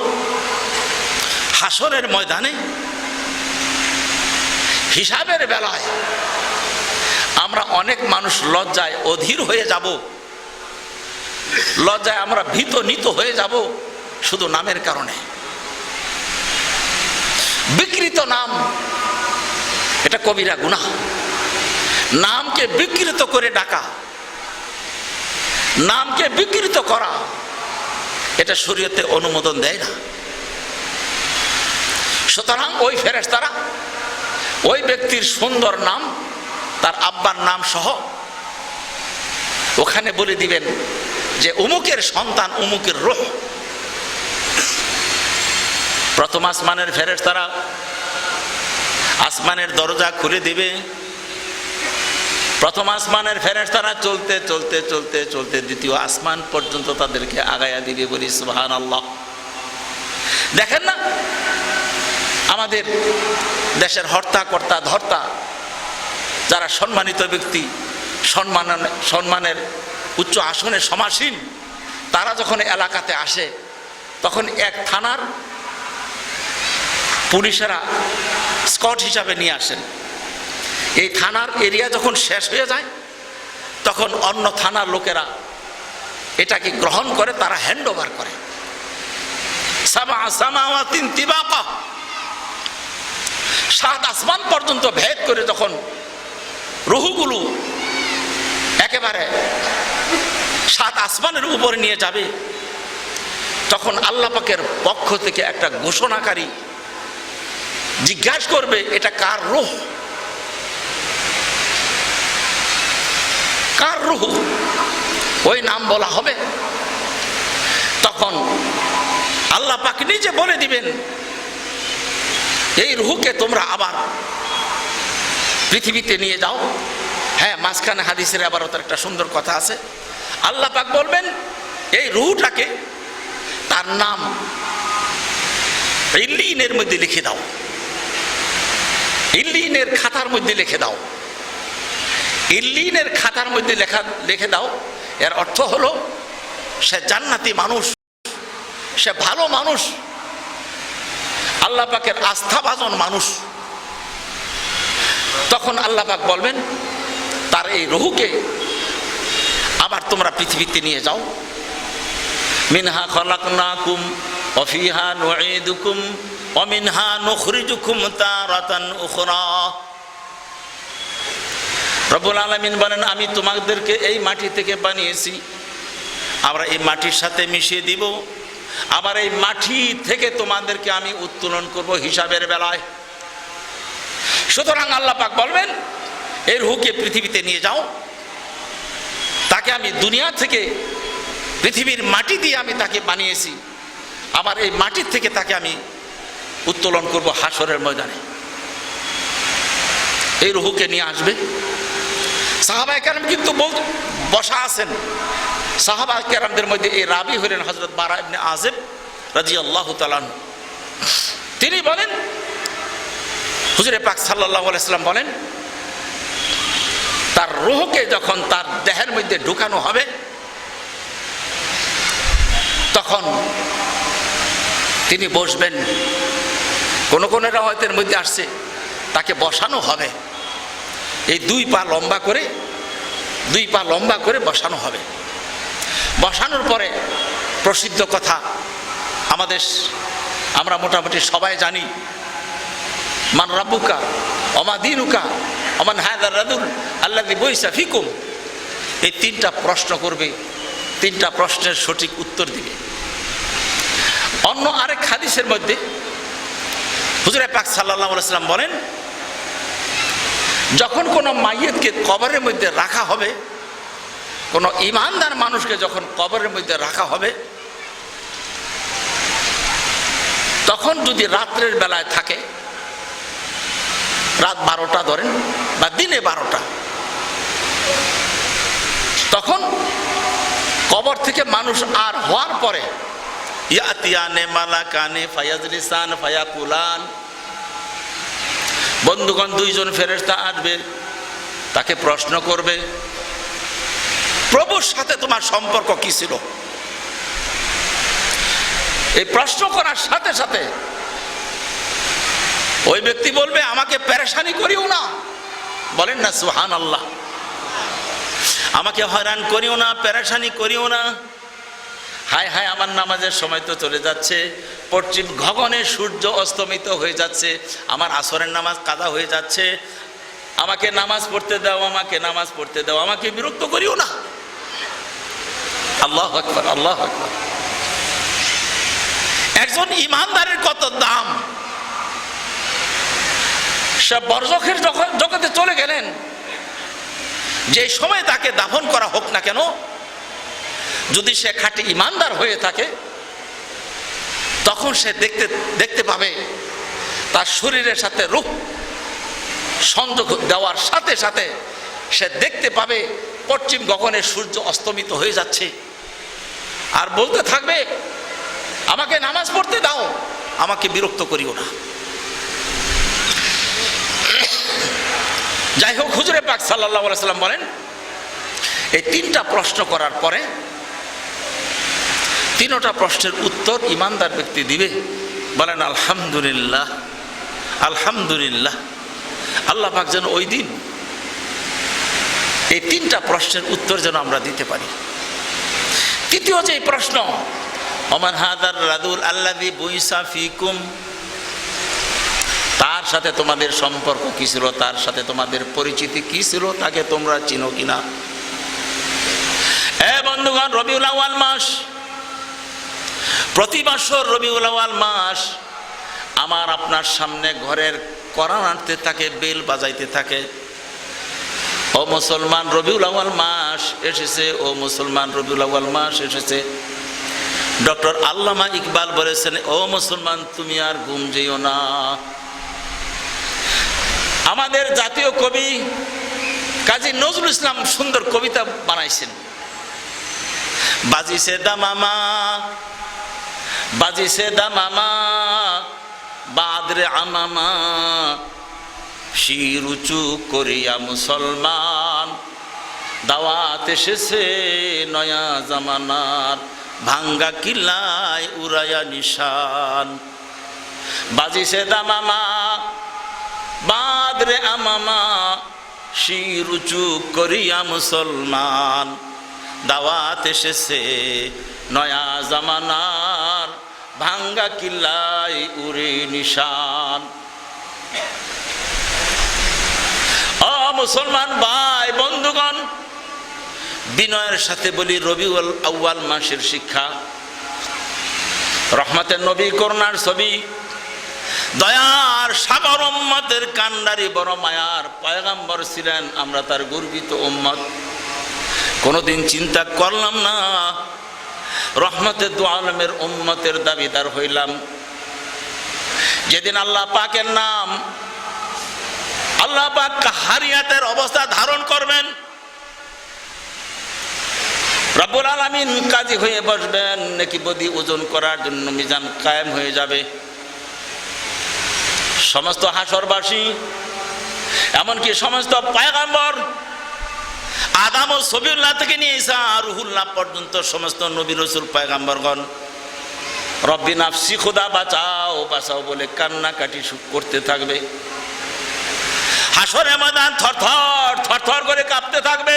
A: হাসরের ময়দানে হিসাবের বেলায় আমরা অনেক মানুষ লজ্জায় অধীর হয়ে যাব, লজ্জায় আমরা ভীত হয়ে যাব শুধু নামের কারণে। বিকৃত নাম এটা কবিরা গুনাহ। নামকে বিকৃত করে ডাকা, নামকে বিকৃত করা, এটা শরীয়তে অনুমোদন দেয় না। সুতরাং ওই ফেরেশতারা ওই ব্যক্তির সুন্দর নাম, তার আব্বার নাম সহ ওখানে বলে দিবেন যে উমুকের সন্তান, উমুকের রূহ। প্রথম আসমানের ফেরেশতারা আসমানের দরজা খুলে দিবে। প্রথম আসমানের ফেরেশতারা চলতে চলতে চলতে চলতে দ্বিতীয় আসমান পর্যন্ত তাদেরকে আগায়া দিবে। বলি সুবহানাল্লাহ। দেখেন না, আমাদের দেশের হর্তা কর্তা ধর্তা যারা সম্মানিত ব্যক্তি, সম্মানের উচ্চ আসনে সমাসীন, তারা যখন এলাকাতে আসে তখন এক থানার পুলিশেরা স্কট হিসাবে নিয়ে আসেন। এই থানার এরিয়া যখন শেষ হয়ে যায় তখন অন্য থানার লোকেরা এটাকে গ্রহণ করে, তারা হ্যান্ড ওভার করে। সামাওয়াতিন তিবাকা, 7 আসমান পর্যন্ত ভেদ করে যখন রুহগুলো একেবারে 7 আসমানের উপরে নিয়ে যাবে, তখন আল্লাহ পাকের পক্ষ থেকে একটা ঘোষণাকারী জিজ্ঞাসা করবে, এটা কার রূহ? কার রূহ? ওই নাম বলা হবে। তখন আল্লাহ পাক নিজে বলে দিবেন, এই রূহকে তোমরা আবার পৃথিবীতে নিয়ে যাও। হ্যাঁ, মাঝখানে হাদিসের আবার একটা সুন্দর কথা আছে। আল্লাহ পাক বলবেন, এই রূহটাকে তার নাম ইল্লিনের মধ্যে লিখে দাও, ইল্লিনের খাতার মধ্যে লিখে দাও। ইল্লিনের খাতার মধ্যে লিখে দাও, এর অর্থ হলো সে জান্নাতি মানুষ, সে ভালো মানুষ, আল্লাহ পাকের আস্থাভাজন মানুষ। তখন আল্লাহ পাক বলবেন, তার এই রূহকে আবার তোমরা পৃথিবীতে নিয়ে যাও। মিনহা খলাকনাকুম ওয়া ফিহা নুঈদুকুম ওয়া মিনহা নুখরিজুকুম তারাতান উখরা। রব্বুল আলামিন বলেন, আমি তোমাদেরকে এই মাটি থেকে বানিয়েছি, আমরা এই মাটির সাথে মিশিয়ে দিব, আবার এই মাটি থেকে তোমাদেরকে আমি উত্তোলন করব হিসাবের বেলায়। সুতরাং আল্লাহ পাক বলবেন, এই রূহকে পৃথিবীতে নিয়ে যাও, তাকে আমি দুনিয়া থেকে পৃথিবীর মাটি দিয়ে আমি তাকে বানিয়েছি, আবার এই মাটির থেকে তাকে আমি উত্তোলন করব হাসরের ময়দানে। এই রূহকে নিয়ে আসবে। সাহাবায়ে কেরাম কিন্তু বসা আছেন। সাহাবায়ে কেরামদের মধ্যে এই রাবি হলেন হযরত বারা ইবনে আযিব রাদিয়াল্লাহু তাআলা। তিনি বলেন, হুজুরে পাক সাল্লাল্লাহু আলাইহি সাল্লাম বলেন, তার রূহকে যখন তার দেহের মধ্যে ঢুকানো হবে তখন তিনি বসবেন। কোন কোন রাওয়ায়াতের মধ্যে আসছে তাকে বসানো হবে। এই 2 পা লম্বা করে বসানো হবে। বসানোর পরে প্রসিদ্ধ কথা আমরা মোটামুটি সবাই জানি, মান রাব্বুকা ওমা দীনুকা ওমান হাযার রাজুল আল্লাযী বুইসা ফিকুম। এই 3টা প্রশ্ন করবে, 3টা প্রশ্নের সঠিক উত্তর দিবে। অন্য আরেক হাদিসের মধ্যে হুজুরে পাক সাল্লাল্লাহু আলাইহি সাল্লাম বলেন, যখন কোনো মাইয়িতকে কবরের মধ্যে রাখা হবে, কোনো ঈমানদার মানুষকে যখন কবরের মধ্যে রাখা হবে, তখন যদি রাত্রের বেলায় থাকে, রাত 12টা ধরেন বা দিনে 12টা, তখন কবর থেকে মানুষ আর হওয়ার পরে ইয়াতিয়ানে মালাকানে ফায়াজলিসান ফায়াকুলান, বন্ধুগণ 2 জন ফেরেশতা আসবে, তাকে প্রশ্ন করবে, প্রভুর সাথে তোমার সম্পর্ক কি ছিল? এই প্রশ্ন করার সাথে সাথে ওই ব্যক্তি বলবে, আমাকে পেরেশানি করিও না। বলেন না সুবহানাল্লাহ। আমাকে হয়রান করিও না, পেরেশানি করিও না। হায় হায়, আমার নামাজের সময় তো চলে যাচ্ছে, পশ্চিম গগনে সূর্য অস্তমিত হয়ে যাচ্ছে, আমার আসরের নামাজ কাজা হয়ে যাচ্ছে, আমাকে নামাজ পড়তে দাও, আমাকে নামাজ পড়তে দাও, আমাকে বিরক্ত করিও না। আল্লাহু আকবার, আল্লাহু আকবার। একজন ইমানদারের কত দাম! সে বরজখের জগতে চলে গেলেন, যে সময় তাকে দাফন করা হোক না কেন, যদি সে খাঁটি ইমানদার হয়ে থাকে, তখন সে দেখতে পাবে তার শরীরের সাথে রূহ সংযোগ দেওয়ার সাথে সাথে সে দেখতে পাবে পশ্চিম গগনে সূর্য অস্তমিত হয়ে যাচ্ছে, আর বলতে থাকবে আমাকে নামাজ পড়তে দাও, আমাকে বিরক্ত করিও না। যাই হোক, হুজুরে পাক সাল্লাল্লাহু আলাইহি সাল্লাম বলেন, এই তিনটা প্রশ্ন করার পরে তিনটা প্রশ্নের উত্তর ইমানদার ব্যক্তি দিবে। বলেন আলহামদুলিল্লাহ, আলহামদুলিল্লাহ। আল্লাহ পাক যেন ওই দিন এই তিনটা প্রশ্নের উত্তর যেন আমরা দিতে পারি। তৃতীয় যে প্রশ্ন, ওমান হাদার রাদুল আল্লাযী বুইসা ফীকুম, তার সাথে তোমাদের সম্পর্ক কি ছিল, তার সাথে তোমাদের পরিচিতি কি ছিল, তাকে তোমরা চিনো কিনা। বন্ধুগণ, রবিউল আউয়াল মাস, প্রতি বছর রবিউল আউয়াল মাস আমার আপনার সামনে ঘরের কড়া নাড়তে থাকে, বেল বাজাইতে থাকে। ও মুসলমান, রবিউল আউয়াল মাস এসেছে, ও মুসলমান, রবিউল আউয়াল মাস এসেছে। ডক্টর আল্লামা ইকবাল বলেছেন, ও মুসলমান তুমি আর ঘুম যেও না। আমাদের জাতীয় কবি কাজী নজরুল ইসলাম সুন্দর কবিতা বানাইছেন, বাজিছে দামামা, বাজিছে দামামা, বাদরে আমামা, শির উঁচু করিয়া মুসলমান, দাওয়াত এসেছে নয়া জামানার, ভাঙ্গা কিল্লায় উড়াইয়া নিশান। বাজিছে দামামা, বাদরে আমামা, শির উঁচু করিয়া মুসলমান, দাওয়াত এসেছে নয়া জামানার, ভাঙ্গা কিল্লায় উড়ে নিশান। ও মুসলমান ভাই বন্ধুগণ, বিনয়ের সাথে বলি, রবিউল আউয়াল মাসের শিক্ষা, রহমতের নবী, করুণার ছবি, দয়ার সাগর, উম্মতের কান্ডারি, বড় মায়ার পয়গম্বর ছিলেন, আমরা তার গর্বিত উম্মত। কোনদিন চিন্তা করলাম না রহমতের দু আলমের উম্মতের দাবিদার হইলাম। যেদিন আল্লাহ পাকের নাম, আল্লাহ পাক হারিয়াতের অবস্থা ধারণ করবেন, রব্বুল আলামিন কাজী হয়ে বসবেন, নেকি বদি ওজন করার জন্য মিজান কায়েম হয়ে যাবে। সমস্ত হাসরবাসী, এমনকি সমস্ত পয়গম্বর, আদম ও সবিউল্লাহ থেকে নিয়ে ঈসা আর রুহুল্লাহ পর্যন্ত সমস্ত নবী রাসূল পয়গম্বরগণ রব্বি নাফসি, খোদা বাঁচাও বাঁচাও বলে কান্নাকাটি করতে থাকবে। হাসরের ময়দান থরথর থরথর করে কাঁপতে থাকবে।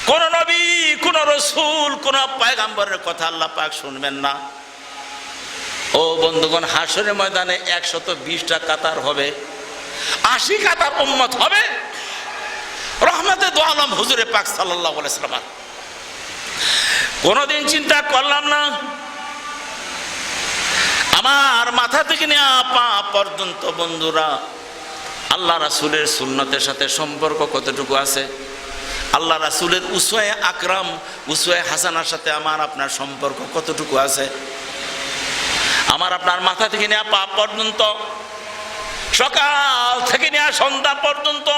A: কোন নবী, কোন রাসূল, কোন পয়গম্বরের কথা আল্লাহ পাক শুনবেন না। ও বন্ধুগণ, হাসরের ময়দানে 120টা কাতার হবে, 80 কাতার উম্মত হবে রহমতে দু আলম হুজুরে পাক সাল্লাল্লাহু আলাইহি সাল্লাম। কোনদিন চিন্তা করলাম না আমার মাথা থেকে নিয়ে পা পর্যন্ত বন্ধুরা আল্লাহ রাসূলের সুন্নতের সাথে সম্পর্ক কতটুকু আছে, আল্লাহ রাসূলের উসওয়ায়ে আকরাম, উসওয়ায়ে হাসানার সাথে আমার আপনার সম্পর্ক কতটুকু আছে। আমার আপনার মাথা থেকে নিয়ে পা পর্যন্ত, সকাল থেকে নিয়ে সন্ধ্যা পর্যন্ত,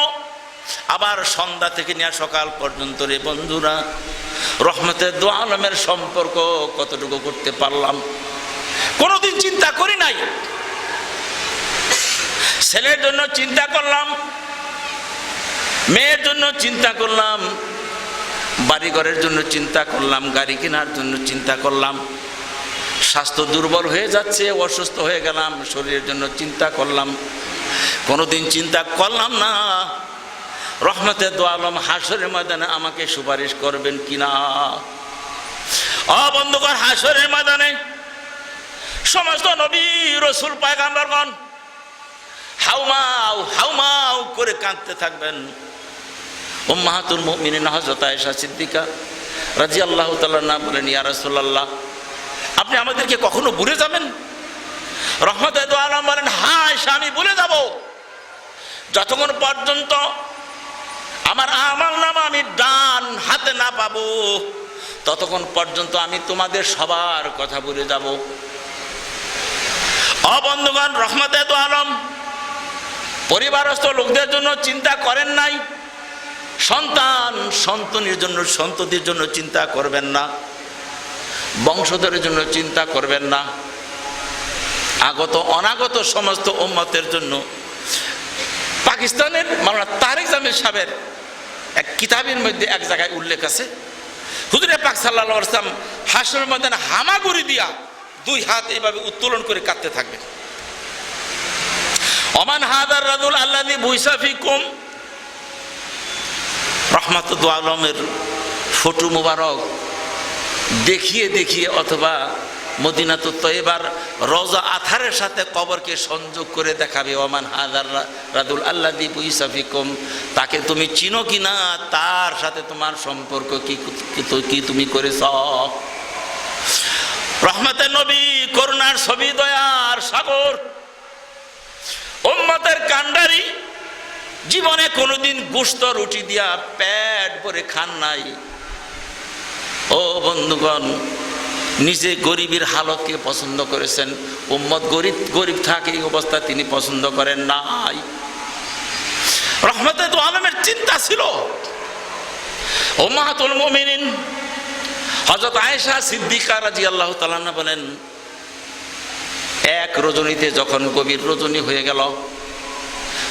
A: আবার সন্ধ্যা থেকে নিয়ে সকাল পর্যন্ত রে বন্ধুরা রহমতের দু আলমের সম্পর্ক কতটুকু করতে পারলাম। কোনোদিন চিন্তা করি নাই। ছেলের জন্য চিন্তা করলাম, মেয়ের জন্য চিন্তা করলাম, বাড়িঘরের জন্য চিন্তা করলাম, গাড়ি কেনার জন্য চিন্তা করলাম, স্বাস্থ্য দুর্বল হয়ে যাচ্ছে, অসুস্থ হয়ে গেলাম, শরীরের জন্য চিন্তা করলাম। কোনোদিন চিন্তা করলাম না রহমতে দু আলম হাসরের ময়দানে আমাকে সুপারিশ করবেন কিনা। ও বন্ধুগণ, হাসরের ময়দানে সমস্ত নবী রাসূল পয়গম্বরগণ হাউমাউ হাউমাউ করে কাঁদতে থাকবেন। উম্মাহাতুল মুমিনিন হযরত আয়েশা সিদ্দিকা রাদিয়াল্লাহু তাআলা না বলেন, ইয়া রাসূলুল্লাহ, আপনি আমাদেরকে কখনো ভুলে যাবেন? রহমতে দু আলম বলেন, হ্যাঁ আয়েশা, আমি ভুলে যাব। যতক্ষণ পর্যন্ত আমার আমল নামা আমি ডান হাতে না পাবো, ততক্ষণ পর্যন্ত আমি তোমাদের সবার কথা ভুলে যাব। ও বন্ধুগণ, রহমতে দু আলম পরিবারস্থ লোকদের জন্য চিন্তা করেন নাই, সন্তানের জন্য, সন্ততির জন্য চিন্তা করবেন না, বংশধরের জন্য চিন্তা করবেন না, আগত অনাগত সমস্ত উম্মতের জন্য। পাকিস্তানের মাওলানা তারেক জামিল সাহেবের এক কিতাবের মধ্যে এক জায়গায় উল্লেখ আছে, হুজুরে পাক সাল্লাল্লাহু আলাইহি ওয়াসাল্লাম হাসরের ময়দানে হামাগুড়ি দিয়া দুই হাত এইভাবে উত্তোলন করে কাঁদতে থাকবেন। ওমান হাদার রাজুল আল্লাযী বুইসা ফিকুম, রহমাতুল আলমের ফটো মুবারক দেখিয়ে দেখিয়ে অথবা মদিনাতুত তয়্যিবার রওজা আথারের সাথে কবরকে সংযোগ করে দেখাবে। ওমান হাদার রাজুল আল্লাযী বুইসা ফিকুম, তাকে তুমি চিনো কিনা, তার সাথে তোমার সম্পর্ক কি তুমি করেছ। রহমতের নবী, করুণার ছবি, দয়ার সাগর, উম্মতের কান্ডারি, জীবনে কোনোদিন গোশত রুটি দিয়া পেট ভরে খান নাই। ও বন্ধুগণ, নিজে গরিবের হালতকে পছন্দ করেছেন, উম্মত গরিব থাকে এই অবস্থা তিনি পছন্দ করেন নাই। রহমতে তো আলমের চিন্তা ছিল। উম্মাহাতুল মুমিনিন হযরত আয়েশা সিদ্দিকা রাদিয়াল্লাহু তাআলা আনহা বলেন, এক রজনীতে যখন গভীর রজনী হয়ে গেল,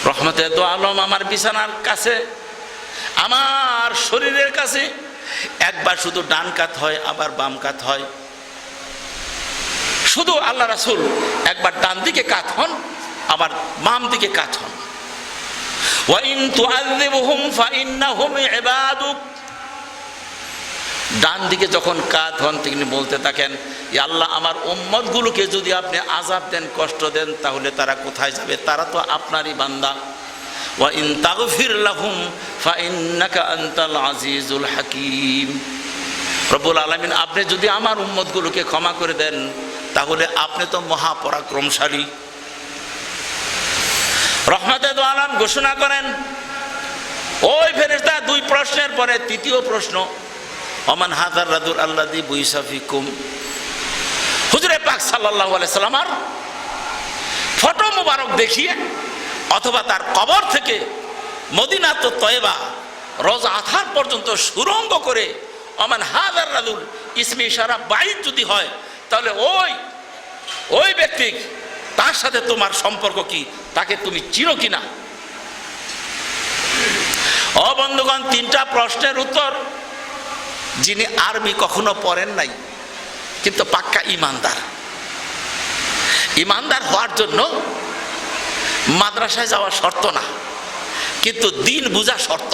A: রহমতে তো আলম আমার বিছানার কাছে, আমার শরীরের কাছে একবার শুধু ডান কাত হয়, আবার বাম কাত হয়। শুধু আল্লাহ রাসূল একবার ডান দিকে কাত হন, আবার বাম দিকে কাত হন। ওয়া ইন তুআযিবুহুম ফাইন্নাহুম ইবাদুক, ডান দিকে যখন কাত হন তিনি বলতে থাকেন, ইয়া আল্লাহ, আমার উম্মতগুলোকে যদি আপনি আযাব দেন, কষ্ট দেন, তাহলে তারা কোথায় যাবে? তারা তো আপনারই বান্দা। ওয়া ইন তাগফির লাহুম ফাইন্নাকা আনতাল আজিজুল হাকীম, রব্বুল আলামিন আপনি যদি আমার উম্মতগুলোকে ক্ষমা করে দেন, তাহলে আপনি তো মহাপরাক্রমশালী। রহমতে দো আলম ঘোষণা করেন, ওই ফেরেশতা দুই প্রশ্নের পরে তৃতীয় প্রশ্ন, ওমান হাদার রাজুল আল্লাযী বুইসা ফিকুম, হুজুরে পাক সাল্লাল্লাহু আলাইহি সাল্লামের ফটো মুবারক দেখিয়ে অথবা তার কবর থেকে মদিনাতুত তয়্যিবা রওজা আথার পর্যন্ত সুরঙ্গ করে ওমান হাদার রাজুল ইসমে ইশারা বাইত যদি হয়, তাহলে ওই ব্যক্তি, তার সাথে তোমার সম্পর্ক কি, তাকে তুমি চিনো কিনা। ও বন্ধুগণ, তিনটা প্রশ্নের উত্তর যিনি আরবি কখনো পড়েন নাই কিন্তু পাক্কা ইমানদার হওয়ার জন্য মাদ্রাসায় যাওয়া শর্ত না, কিন্তু দিন বুঝা শর্ত।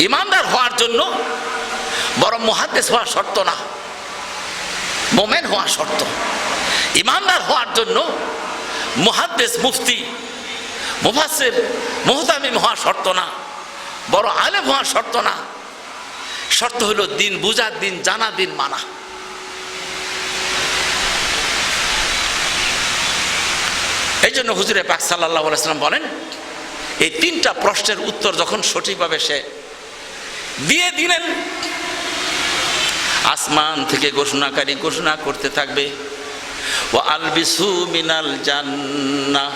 A: ইমানদার হওয়ার জন্য বড় মুহাদ্দিস হওয়া শর্ত না, মোমেন হওয়া শর্ত। ইমানদার হওয়ার জন্য মুহাদ্দিস, মুফতি, মুফাসসির, মুহতামিম হওয়া শর্ত না, বড় আলেম হওয়া শর্ত না। শর্ত হলো দিন বুঝা, দিন জানা, দিন মানা। এই জন্য হুজুরে পাক সাল্লাল্লাহু আলাইহি ওয়াসাল্লাম বলেন, এই তিনটা প্রশ্নের উত্তর যখন সঠিকভাবে সে দিয়ে দিলেন, আসমান থেকে ঘোষণাকারী ঘোষণা করতে থাকবে, ওয়া আলবিসু মিনাল জান্নাহ,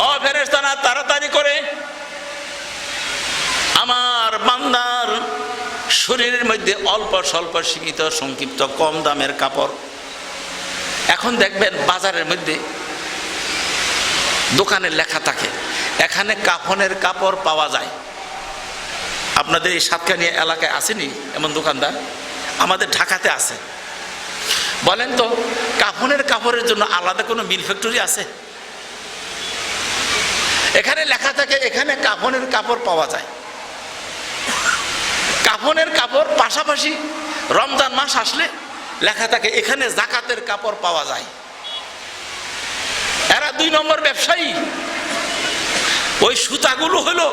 A: ও ফেরেশতারা তাড়াতাড়ি করে আমার বান্দার শরীরের মধ্যে অল্প স্বল্প সীমিত সংক্ষিপ্ত কম দামের কাপড়। এখন দেখবেন বাজারের মধ্যে দোকানে লেখা থাকে, এখানে কাফনের কাপড় পাওয়া যায়। আপনাদের এই সাতকানিয়া এলাকায় আসেনি এমন দোকানদার? আমাদের ঢাকাতে আছে। বলেন তো, কাফনের কাপড়ের জন্য আলাদা কোনো মিল ফ্যাক্টরি আছে? এখানে লেখা থাকে এখানে কাফনের কাপড় পাওয়া যায়। কাফনের কাপড় পাশাপাশি রমজান মাস আসলে লেখা থাকে এখানে যাকাতের কাপড় পাওয়া যায়। এরা 2 নম্বর ব্যবসায়ী। ওই সুতাগুলো হলো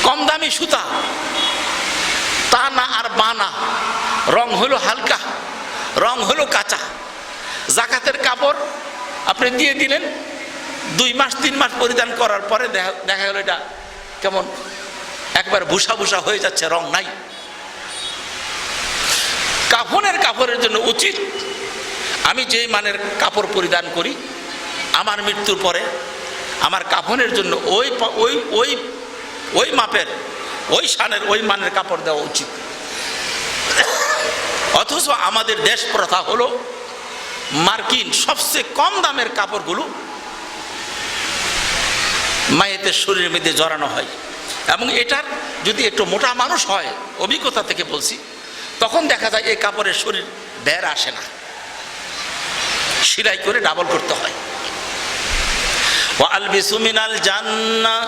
A: কম দামি সুতা, তা না আর বানা, রং হলো হালকা, রং হলো কাঁচা। যাকাতের কাপড় আপনি দিয়ে দিলেন, 2 মাস 3 মাস পরিধান করার পরে দেখা গেল এটা কেমন একবার ভুসা ভুসা হয়ে যাচ্ছে, রং নাই। কাফনের কাপড়ের জন্য উচিত আমি যেই মানের কাপড় পরিধান করি, আমার মৃত্যুর পরে আমার কাফনের জন্য ওই ওই ওই ওই মাপের, ওই শানের, ওই মানের কাপড় দেওয়া উচিত। অথচ আমাদের দেশ প্রথা হলো মার্কিন সবচেয়ে কম দামের কাপড়গুলো মায়েদের শরীরের মধ্যে জড়ানো হয়, এবং এটার যদি একটু মোটা মানুষ হয়, অভিজ্ঞতা থেকে বলছি, তখন দেখা যায় এই কাপড়ের শরীর বের আসে না, সেলাই করে ডাবল করতে হয়। ওয়া আলবিসু মিনাল জান্নাহ,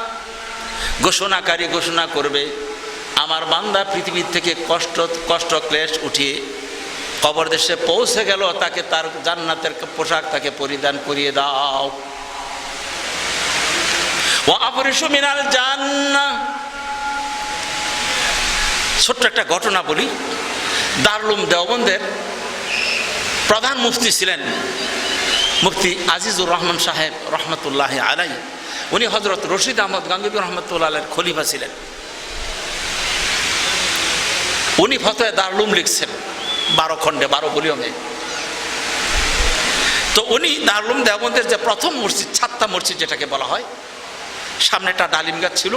A: ঘোষণাকারী ঘোষণা করবে, আমার বান্দা পৃথিবীর থেকে কষ্ট ক্লেশ উঠিয়ে কবর দেশে পৌঁছে গেল, তাকে তার জান্নাতের পোশাক তাকে পরিধান করিয়ে দাও। ওয়া আফরিশু মিনাল জান্নাহ, ছোট্ট একটা ঘটনা বলি। দারুল উলুম দেওবন্দের প্রধান মুফতি ছিলেন মুফতি আজিজুর রহমান সাহেব রহমতুল্লাহ আলাই। উনি হজরত রশিদ আহমদ গাঙ্গুহি রহমতুল্লাহ আলাইহির খলিফা ছিলেন। উনি ফতোয়া দারুল উলুম লিখছেন 12 খণ্ডে, 12 ভলিউমে। তো উনি দারুল উলুম দেওবন্দের যে প্রথম মসজিদ, ছাত্তা মসজিদ যেটাকে বলা হয়, সামনে একটা ডালিম গাছ ছিল।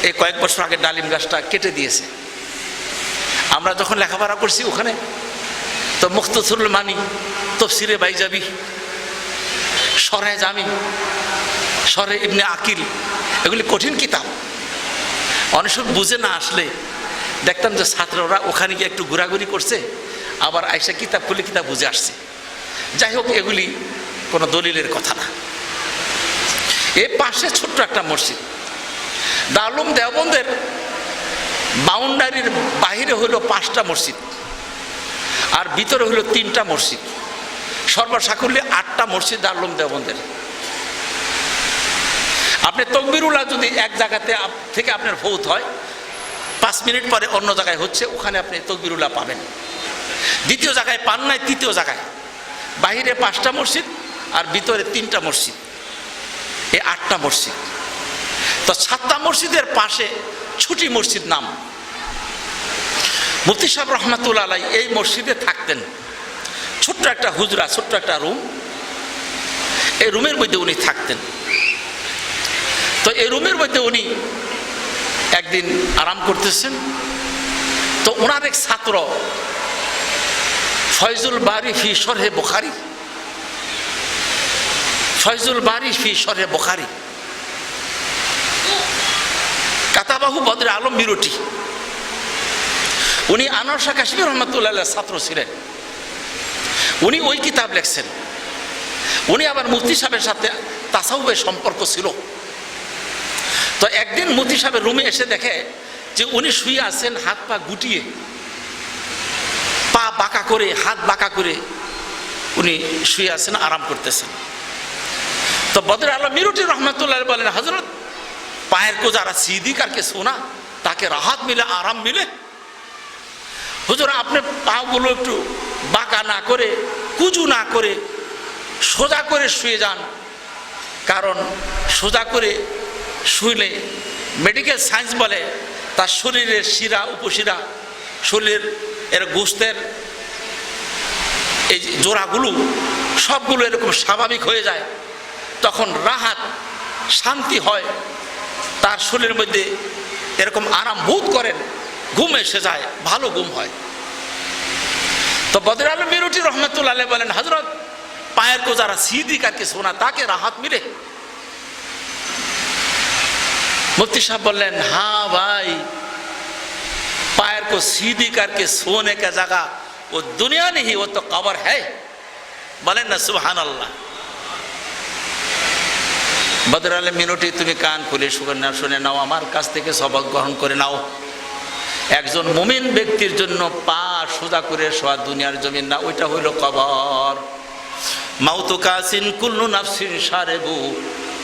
A: এই কয়েক বছর আগে ডালিম গাছটা কেটে দিয়েছে। আমরা যখন লেখাপড়া করছি ওখানে, তো মুখতাসরুল মানি, তাফসিরে বাইজাবি, শরহে জামি, শরহে ইবনে আকিল, এগুলি কঠিন কিতাব। অনেক সময় বুঝে না আসলে দেখতাম যে ছাত্ররা ওখানে গিয়ে একটু ঘোরাঘুরি করছে, আবার আইসা কিতাব খুলে কিতাব বুঝে আসছে। যাই হোক, এগুলি কোনো দলিলের কথা না। এর পাশে ছোট্ট একটা মসজিদ। দারুল উলুম দেওবন্দের বাউন্ডারির বাহিরে হইল 5টা মসজিদ, আর ভিতরে হইল 3টা মসজিদ। সর্বসাকুল্যে 8টা মসজিদ দারুল উলুম দেওবন্দের। আপনি তকবিরুল্লাহ যদি এক জায়গাতে থেকে আপনার ফৌত হয়, 5 মিনিট পরে অন্য জায়গায় হচ্ছে, ওখানে আপনি তকবিরুল্লাহ পাবেন। দ্বিতীয় জায়গায় পান নাই, তৃতীয় জায়গায়। বাহিরে 5টা মসজিদ আর ভিতরে 3টা মসজিদ, এই 8টা মসজিদ। তো 7টা মসজিদের পাশে ছুটি মসজিদ নাম। মুফতি সাহেব রহমাতুল্লাহ আলাইহি এই মসজিদে থাকতেন। ছোট্ট একটা হুজরা, ছোট্ট একটা রুম, এই রুমের মধ্যে উনি থাকতেন। তো এই রুমের মধ্যে উনি একদিন আরাম করতেছেন। তো ওনার এক ছাত্র ফয়জুল বারি ফি শরহে বুখারী, ফয়জুল বারি ফি শরহে বুখারী, কাতাবাহু বদরে আলম মিরটি। উনি আনোয়ার শাহ কাশমী রহমতুল্লাহ আলাইহির ছাত্র ছিলেন। উনি ওই কিতাব লেখছেন। উনি আবার মুফতি সাহেবের সাথে তাসাউফের সম্পর্ক ছিল। তো একদিন মুফতি সাহেবের রুমে এসে দেখে যে উনি শুয়ে আছেন, হাত পা গুটিয়ে, পা বাঁকা করে, হাত বাঁকা করে উনি শুয়ে আছেন, আরাম করতেছেন। তো বদরে আলম মিরটি রহমতুল্লাহ বলেন, হযরত, पायर को जरा सीधी करके सोना ताकि राहत मिले, आराम मिले। हुजूर आपने पाগুলো একটু বাঁকা না করে, কুজু না করে, সোজা করে শুয়ে যান। কারণ সোজা করে শুইলে মেডিকেল সায়েন্স বলে তার শরীরের শিরা, উপশিরা, শরীরের এর গোশতের এই জোড়াগুলো সবগুলো এরকম স্বাভাবিক হয়ে যায়। তখন রাহাত, শান্তি হয়, তার শরীরের মধ্যে এরকম আরাম বোধ করেন, ঘুম এসে যায়, ভালো ঘুম হয়। তো বদরে আলম মিরটি রহমতুল্লাহ আলাইহি বলেন, হযরত, पायर को जरा सीधी करके सोना ताकि राहत मिले। मुफ्ती साहब बोलें, हाँ भाई, पायर को सीधी करके सोने का जगह वो दुनिया नहीं, वो तो कब्र है। बोलें ना सुभान अल्लाह। बदर आलम मिनटी तुम कान खुले शुने नाओ, आमार काछ थेके सबक ग्रहण करे नाओ। একজন মুমিন ব্যক্তির জন্য পা সোজা করে শোয়া দুনিয়ার জমিন না, ওইটা হইল কবর। মাউতু কাসিন কুল্লু নাফসিন শারিবু,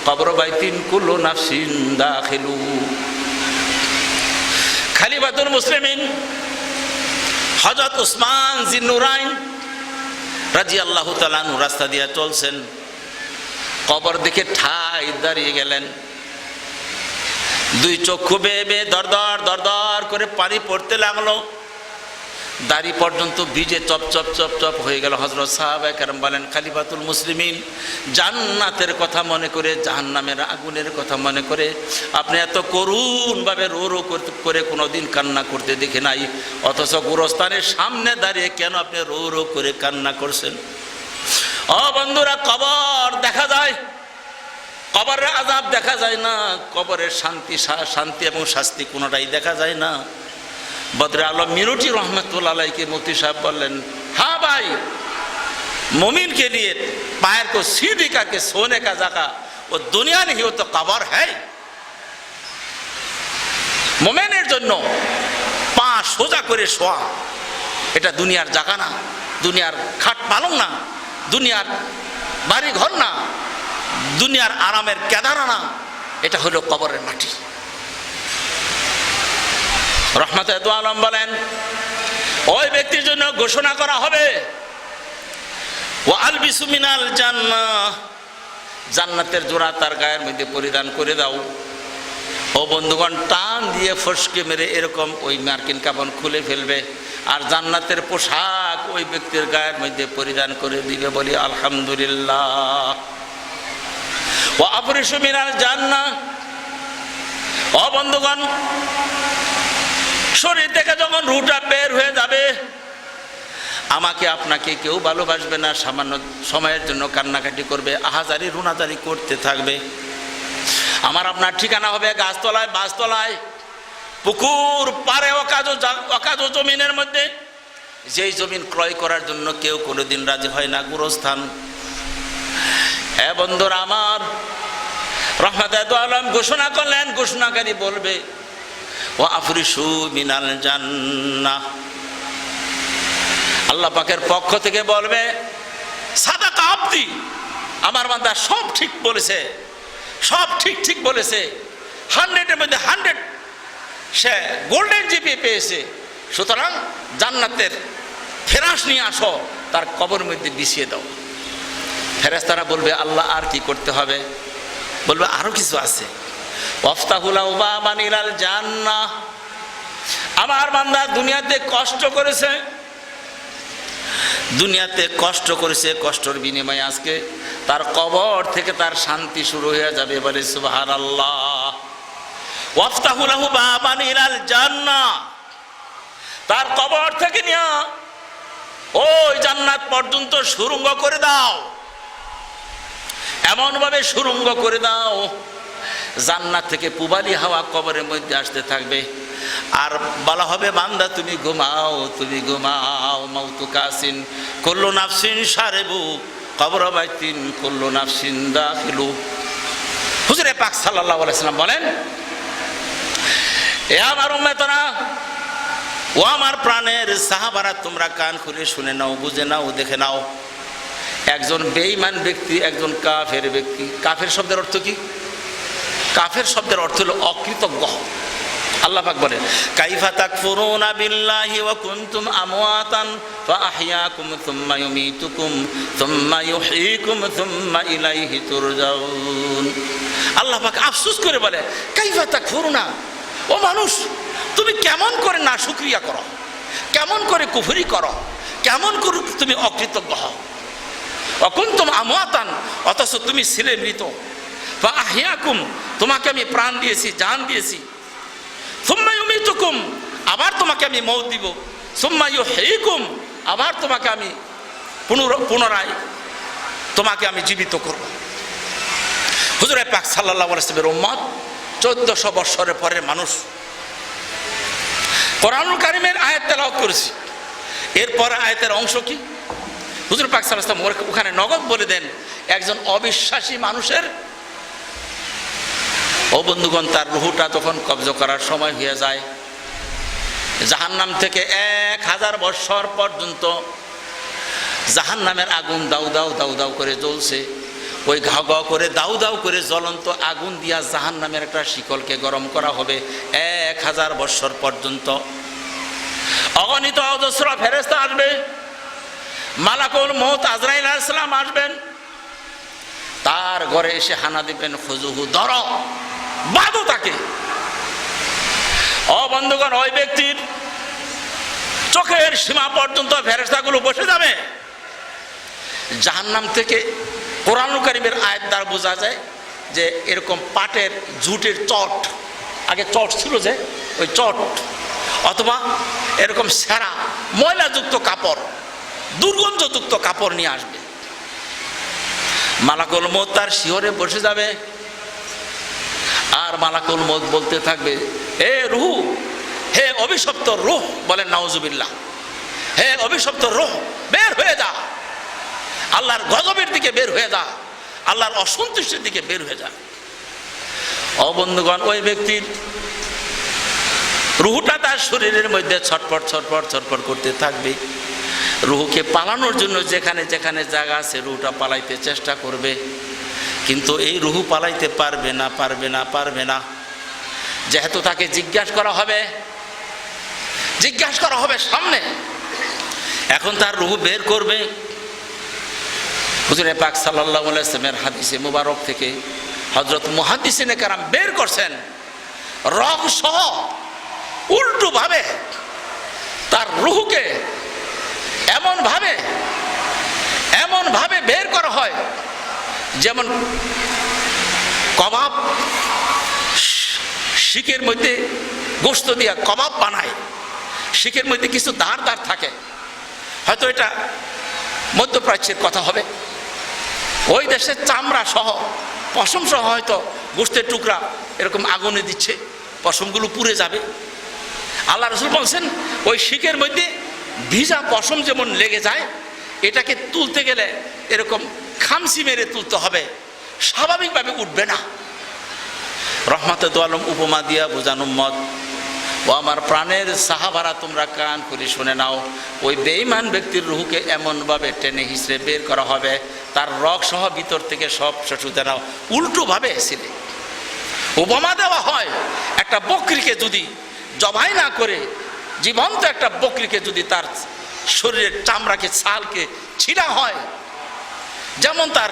A: কবর বাইতিন কুল্লু নাফসিন দাখিলু। খলিফাতুল মুসলিমিন হযরত উসমান জিন্নুরাইন রাদিয়াল্লাহু তাআলা আনহু রাস্তা দিয়ে চলছেন, কবর দেখে ঠাই দাঁড়িয়ে গেলেন। দুই চক্ষু বেয়ে বেয়ে দরদর দরদর করে পানি পড়তে লাগলো। দাড়ি পর্যন্ত ভিজে চপ চপ চপ চপ হয়ে গেল। হযরত সাহাবায়ে কেরাম বলেন, খলিফাতুল মুসলিমিন, জান্নাতের কথা মনে করে জাহান্নামের আগুনের কথা মনে করে আপনি এত করুণভাবে রো রো করে কোনোদিন কান্না করতে দেখে নাই, অথচ গোরস্থানের সামনে দাঁড়িয়ে কেন আপনি রো রো করে কান্না করছেন? ও বন্ধুরা, কবর দেখা যায়, কবরের আযাব দেখা যায় না, কবরের শান্তি এবং শাস্তি কোনোটাই দেখা যায় না। বদরে আলম মিরুটি রহমতুল্লাহ আলাইকে মুফতি সাহেব বললেন, হ্যাঁ ভাই, मोमिन के लिए पैर को सीधी करके सोने का जगह वो दुनिया नहीं, वो तो कब्र है। मोमेনের জন্য পা সোজা করে শোয়া এটা দুনিয়ার জায়গা না, দুনিয়ার খাট পালং না, দুনিয়ার বাড়ি ঘর না, দুনিয়ার আরামের কেদারা না, এটা হলো কবরের মাটি। রহমতে দু আলম বলেন, ওই ব্যক্তির জন্য ঘোষণা করা হবে, ওয়া আলবিসু মিনাল জান্নাহ, জান্নাতের জোড়া তার গায়ের মধ্যে পরিধান করে দাও। ও বন্ধুগণ, টান দিয়ে ফসকে মেরে এরকম ওই মার্কিন কাপড় খুলে ফেলবে আর জান্নাতের পোশাক ওই ব্যক্তির গায়ের মধ্যে পরিধান করে দিবে। বলি আলহামদুলিল্লাহ। ওয়া আফরিশু মিনাল জান্নাহ, ও বন্ধুগণ, শরীর থেকে যখন রুহটা বের হয়ে যাবে, আমাকে আপনাকে কেউ ভালোবাসবে না, সামান্য সময়ের জন্য কান্নাকাটি করবে, আহাজারি রুনাজারি করতে থাকবে। আমার আপনার ঠিকানা হবে গাছতলায়, বাসতলায়, পুকুর পারে, অকাজো জমিনের মধ্যে, যেই জমিন ক্রয় করার জন্য কেউ কোনোদিন রাজি হয় না, গোরস্থান। এ বন্ধুরা আমার, রহমতে দু আলম ঘোষণা করলেন, ঘোষণাকারী বলবে, ওয়া আফরিশু মিনাল জান্নাহ, আল্লাহ পাকের পক্ষ থেকে বলবে, সাদাকা আবদি, আমার বান্দা সব ঠিক বলেছে, সব ঠিক ঠিক বলেছে, 100-এর মধ্যে 100 সে গোল্ডেন জিপি পেয়েছে, সুতরাং জান্নাতের ফেরাশ নিয়ে আসো, তার কবর মধ্যে বিছিয়ে দাও। ফেরেশতারা বলবে, আল্লাহ আর কি করতে হবে? বলবে, আরো কিছু আছে। ওয়াফতাহু লাহু বাবান ইলাল জান্নাহ, আমার বান্দা দুনিয়াতে কষ্ট করেছে, দুনিয়াতে কষ্ট করেছে, কষ্টের বিনিময়ে আজকে তার কবর থেকে তার শান্তি শুরু হয়ে যাবে। বলে সুবহানাল্লাহ। ওয়াফতাহু লাহু বাবান ইলাল জান্নাহ, তার কবর থেকে নিয়ে ওই জান্নাত পর্যন্ত সুড়ঙ্গ করে দাও, এমন ভাবে সুড়ঙ্গ করে দাও জান্নাত থেকে পুবালি হাওয়া কবরের মধ্যে আসতে থাকবে। আর বলা হবে, বান্দা তুমি ঘুমাও, তুমি ঘুমাও, মাউতু কাসিন কুল্লু নাফসিন শারিবু কবর বাইতিন কুল্লু নাফসিন দাখিলু। হুজুরে পাক সাল্লাল্লাহু আলাইহি ওয়াসাল্লাম বলেন, এ আমার উম্মতরা, ও আমার প্রাণের সাহাবারা, তোমরা কান খুলে শুনে নাও, বুঝে নাও, দেখে নাও। একজন বেঈমান ব্যক্তি, একজন কাফের ব্যক্তি। কাফের শব্দের অর্থ কি? কাফের শব্দের অর্থ হলো অকৃতজ্ঞ। আল্লাহ পাক বলেন, কাইফা তাকফুরুনা বিল্লাহি ওয়া কুনতুম আমওয়াতান ফাআহইয়াকুম সুম্মা ইউমীতুকুম সুম্মা ইউহয়ীকুম সুম্মা ইলাইহি তুরজাউন। আল্লাহ পাক আফসোস করে বলে, কাইফা তাকফুরুনা, ও মানুষ, তুমি কেমন করে নাশুকরিয়া করো, কেমন করে কুফরি করো, কেমন করে তুমি অকৃতজ্ঞ হও। ওয়া কুনতুম আমওয়াতান, অথচ তুমি ছিলে মৃত। ফাআহইয়াকুম, তোমাকে আমি প্রাণ দিয়েছি, জান দিয়েছি। সুম্মা ইউমীতুকুম, আবার তোমাকে আমি মওত দিব। সুম্মা ইউহয়ীকুম, আবার তোমাকে আমি পুনরায় তোমাকে আমি জীবিত করব। হুজুর পাক সাল্লাল্লাহু আলাইহি ওয়াসাল্লামের উম্মত 1400 বছরের পরের মানুষ। কোরআনুল কারীমের আয়াত তেলাওয়াত করেছি, এরপর আয়াতের অংশ কি? হুজুর পাক সাল্লাল্লাহু আলাইহি ওয়াসাল্লাম ওখানে নগদ বলে দেন, একজন অবিশ্বাসী মানুষের, ও বন্ধুগণ, তার রুহটা তখন কবজ করার সময় হয়ে যায়, জাহান্নাম থেকে 1000 বছর পর্যন্ত জাহান্নামের আগুন দাউ দাউ দাউ দাউ করে জ্বলছে। ওই ঘাও ঘাও করে দাউ দাউ করে জ্বলন্ত আগুন দিয়া জাহান্নামের একটা শিকলকে গরম করা হবে 1000 বছর পর্যন্ত। অগণিত অজস্র ফেরেশতা আসবে, মালাকুল মউত আজরাইল আলাইহিস সালাম আসবেন, তার ঘরে এসে হানা দিবেন, খুজুহু, ধরো, বাঁধো তাকে। ও বন্ধুগণ, ওই ব্যক্তির চোখের সীমা পর্যন্ত ফেরেশতাগুলো বসে যাবে। জাহান্নাম থেকে কোরআনুল কারীমের আয়াত দ্বারা বোঝা যায় যে এরকম পাটের ঝুটের চট, আগে চট ছিল যে ওই চট, অথবা এরকম সেরা ময়লাযুক্ত কাপড়, দুর্গন্ধযুক্ত কাপড় নিয়ে আসবে। মালাকুল মউত তার শিহরে বসে যাবে, আর মালাকুল মউত বলতে থাকবে, হে রূহ, হে অভিশপ্ত রূহ, বলেন নাউজুবিল্লাহ, হে অভিশপ্ত রূহ বের হয়ে যা, আল্লাহর গজবের দিকে বের হয়ে যা, আল্লাহর অসন্তুষ্টির দিকে বের হয়ে যা। ও বন্ধুগণ, ওই ব্যক্তির রুহটা তার শরীরের মধ্যে ছটফট ছটফট ছটফট করতে থাকবে। রুহকে পালানোর জন্য যেখানে যেখানে জায়গা আছে রুহটা পালাইতে চেষ্টা করবে, কিন্তু এই রুহ পালাইতে পারবে না, পারবে না, পারবে না। যেহেতু তাকে জিজ্ঞাসা করা হবে সামনে, এখন তার রুহ বের করবে। হুজুরে পাক সাল্লাল্লাহু আলাইহি ওয়াসাল্লামের হাদিসে মুবারক থেকে হযরত মুহাদ্দিসিনে কেরাম বের করছেন, রগ সহ উল্টো ভাবে তার রুহকে এমন ভাবে বের করা হয় যেমন কবাব, শিকের মধ্যে গোশত দিয়া কবাব বানায়, শিকের মধ্যে কিছু দাঁড় থাকে, হয়তো এটা মধ্যপ্রাচ্যের কথা হবে। ওই দেশের চামড়া সহ পশম সহ হয়তো গোশতের টুকরা এরকম আগুনে দিচ্ছে, পশমগুলো পুড়ে যাবে। আল্লাহ রাসূল বলছেন ওই শিকের মধ্যে ভিজা পশম যেমন লেগে যায়, এটাকে তুলতে গেলে এরকম খামসি মেরে তুলতে হবে, স্বাভাবিকভাবে উঠবে না। রহমাতে দু আলম উপমা দিয়া বোঝান উম্মত, ও আমার প্রাণের সাহাবারা তোমরা কান করে শুনে নাও, ওই বেঈমান ব্যক্তির রুহকে এমনভাবে টেনে হিঁচড়ে বের করা হবে, তার রগ সহ ভিতর থেকে সব শুতে নাও উল্টোভাবে ছিলে। উপমা দেওয়া হয়, একটা বকরিকে যদি জবাই না করে জীবন্ত একটা বকরিকে যদি তার শরীরের চামড়াকে ছালকে ছিঁড়া হয়, যেমন তার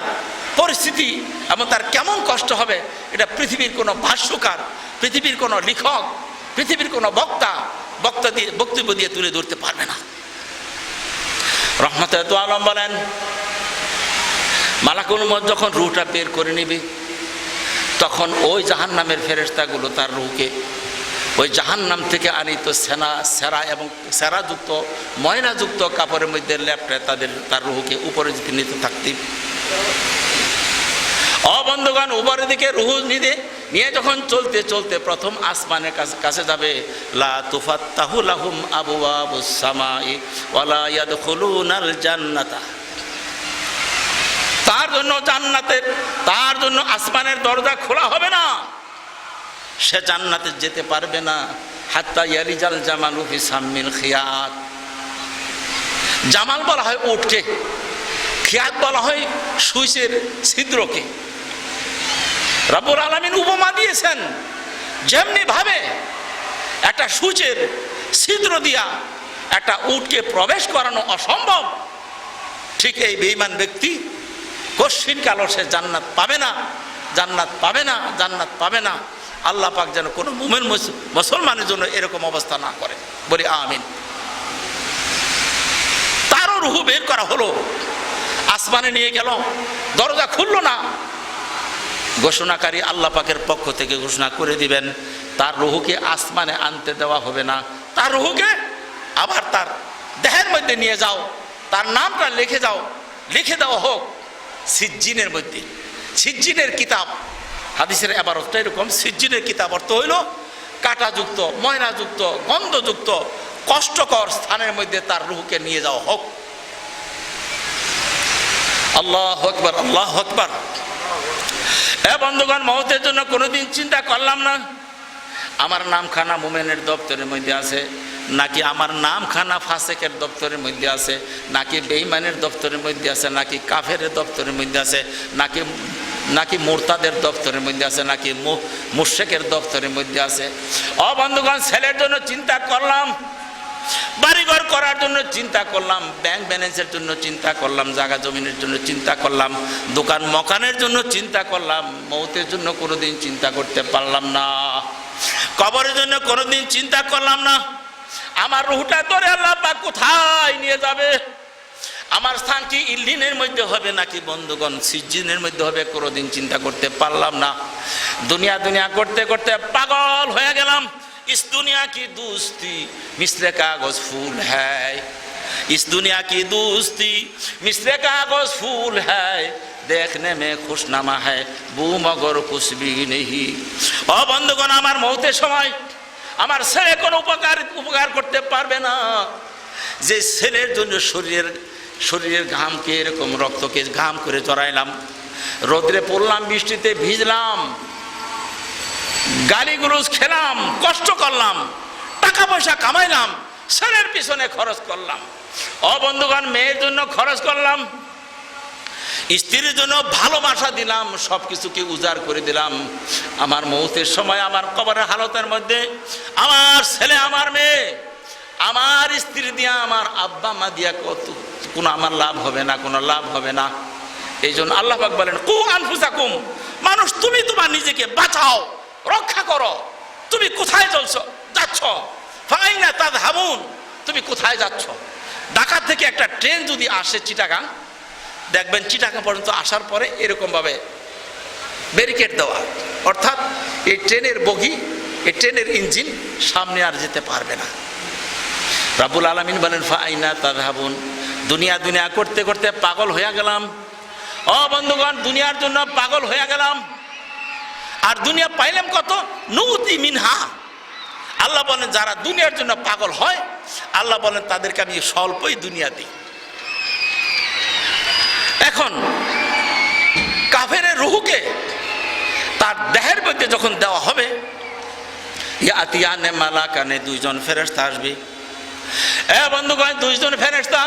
A: পরিস্থিতি এবং তার কেমন কষ্ট হবে, এটা পৃথিবীর কোনো ভাষ্যকার, পৃথিবীর কোনো লেখক, পৃথিবীর কোনো বক্তব্য দিয়ে তুলে ধরতে পারবে না। রহমতে দু আলম বলেন, মালাকুল মউত যখন রুহটা বের করে নেবে, তখন ওই জাহান্নামের ফেরেশতাগুলো তার রুহকে ওই জাহান্নাম থেকে আনিত সেরা এবং সেরাযুক্ত ময়লাযুক্ত কাপড়ের মধ্যে লেপটে তার রুহকে উপরে দিকে নিতে থাকতে। বন্ধুগণ, উপরের দিকে রুহ নিয়ে যখন চলতে চলতে প্রথম আসমানের কাছে যাবে, লা তুফাত্তাহু লাহুম আবওয়াবুস সামাই ওয়ালা ইয়াদখুলুনাল জান্নাতা, তার জন্য আসমানের দরজা খোলা হবে না, সে জান্নাতে যেতে পারবে না। হাত্তা ইয়ালিজাল জামালু ফি সাম্মিল খিয়াত, জামাল বলা হয় উটকে, খিয়াত বলা হয় সুইচের ছিদ্রকে। রব্বুল আলামিন উপমা দিয়েছেন, যেমনি ভাবে একটা সুইচের ছিদ্র দিয়া একটা উটকে প্রবেশ করানো অসম্ভব, ঠিক এই বেঈমান ব্যক্তি কশিন কালো সে জান্নাত পাবে না, জান্নাত পাবে না, জান্নাত পাবে না। আল্লাহ পাক যেন কোনো মুমিন মুসলমানের জন্য এরকম অবস্থা না করে, বলি আমিন। তারও রুহ বের করা হলো, আসমানে নিয়ে গেল, দরজা খুললো না। ঘোষণাকারী আল্লাহ পাকের পক্ষ থেকে ঘোষণা করে দিবেন, তার রুহকে আসমানে আনতে দেওয়া হবে না, তার রুহকে আবার তার দেহের মধ্যে নিয়ে যাও, তার নামটা লিখে দেওয়া হোক সিজ্জিনের মধ্যে। সিজ্জিনের কিতাব, হাদিসের এবারতটা এরকম, সিজ্জিনের কিতাব অর্থ হইল কাঁটাযুক্ত, ময়লাযুক্ত, গন্ধযুক্ত, কষ্টকর স্থানের মধ্যে তার রুহকে নিয়ে যাওয়া হোক। আল্লাহু আকবার, আল্লাহু আকবার। বন্ধুগণ, মওতের জন্য কোনোদিন চিন্তা করলাম না আমার নামখানা মুমিনের দপ্তরের মধ্যে আছে নাকি আমার নামখানা ফাসেকের দপ্তরের মধ্যে আছে, নাকি বেঈমানের দপ্তরের মধ্যে আছে, নাকি কাফেরের দপ্তরের মধ্যে আছে, নাকি মুরতাদের দপ্তরের মধ্যে আছে, নাকি মুশরিকের দপ্তরের মধ্যে আছে। বন্ধুগণ, ছেলের জন্য চিন্তা করলাম, বাড়িঘর করার জন্য চিন্তা করলাম, ব্যাংক ব্যালেন্সের জন্য চিন্তা করলাম, জায়গা জমিনের জন্য চিন্তা করলাম, দোকান মকানের জন্য চিন্তা করলাম, মওতের জন্য কোনোদিন চিন্তা করতে পারলাম না, কবরের জন্য কোনোদিন চিন্তা করলাম না। আমার রুহটা ধরে আল্লাহ পাক কোথায় নিয়ে যাবে? আমার স্থান কি ইল্লিনের মধ্যে হবে নাকি বন্ধুগণ সিজ্জিনের মধ্যে হবে? কোনোদিন চিন্তা করতে পারলাম না। দুনিয়া দুনিয়া করতে করতে পাগল হয়ে গেলাম। ইস দুনিয়া কি দুস্তি মিসলে কাগজ ফুল হ্যায়, ইস দুনিয়া কি দুস্তি মিসলে কাগজ ফুল হ্যায়, দেখনে মে খুশনামা হ্যায় বু মগর কুছ ভি নেহি। ও বন্ধুগণ, আমার মৌতের সময় আমার ছেলে কোনো উপকার করতে পারবে না। যে ছেলের জন্য শরীরের ঘামকে এরকম রক্তকে ঘাম করে জড়াইলাম, রোদ্রে পড়লাম, বৃষ্টিতে ভিজলাম, গালিগুলোজ খেলাম, কষ্ট করলাম, টাকা পয়সা কামাইলাম, ছেলের পিছনে খরচ করলাম। ও বন্ধুগণ, মেয়ের জন্য খরচ করলাম, স্ত্রীর জন্য ভালোবাসা দিলাম, সব কিছুকে উজাড় করে দিলাম। আমার মৌতের সময় আমার কবরের হালতের মধ্যে আমার ছেলে, আমার মেয়ে, আমার স্ত্রী দিয়া, আমার আব্বা মা দিয়া কোনো আমার লাভ হবে না, কোনো লাভ হবে না। এই জন্য আল্লাহ পাক বলেন কু আনফুসাকুম, মানুষ তুমি তোমার নিজেকে বাঁচাও, রক্ষা করো। তুমি কোথায় যাচ্ছ? ফাইনা তাযহাবুন, তুমি কোথায় যাচ্ছ? ঢাকা থেকে একটা ট্রেন যদি আসে চিটাগাং, দেখবেন চিটাগাং পর্যন্ত আসার পরে এরকমভাবে ব্যারিকেড দেওয়া, অর্থাৎ এই ট্রেনের বগি, এই ট্রেনের ইঞ্জিন সামনে আর যেতে পারবে না। রাব্বুল আলামিন বলেন ফাইনা তাযহাবুন, দুনিয়া দুনিয়া করতে করতে পাগল হয়ে গেলাম। ও বন্ধুগণ, দুনিয়ার জন্য পাগল হয়ে গেলাম। আর দুনিয়া পাইলাম কত? নুতি মিনহা। আল্লাহ বলেন যারা দুনিয়ার জন্য পাগল হয়, আল্লাহ বলেন তাদেরকে আমি স্বল্পই দুনিয়া দিই। এখন কাফেরের রুহকে তার দেহের মধ্যে যখন দেওয়া হবে, ইয়াতিয়ানে মালাকানে, দুইজন ফেরেশতা আসবে। এ বন্ধুগণ, দুইজন ফেরেশতা,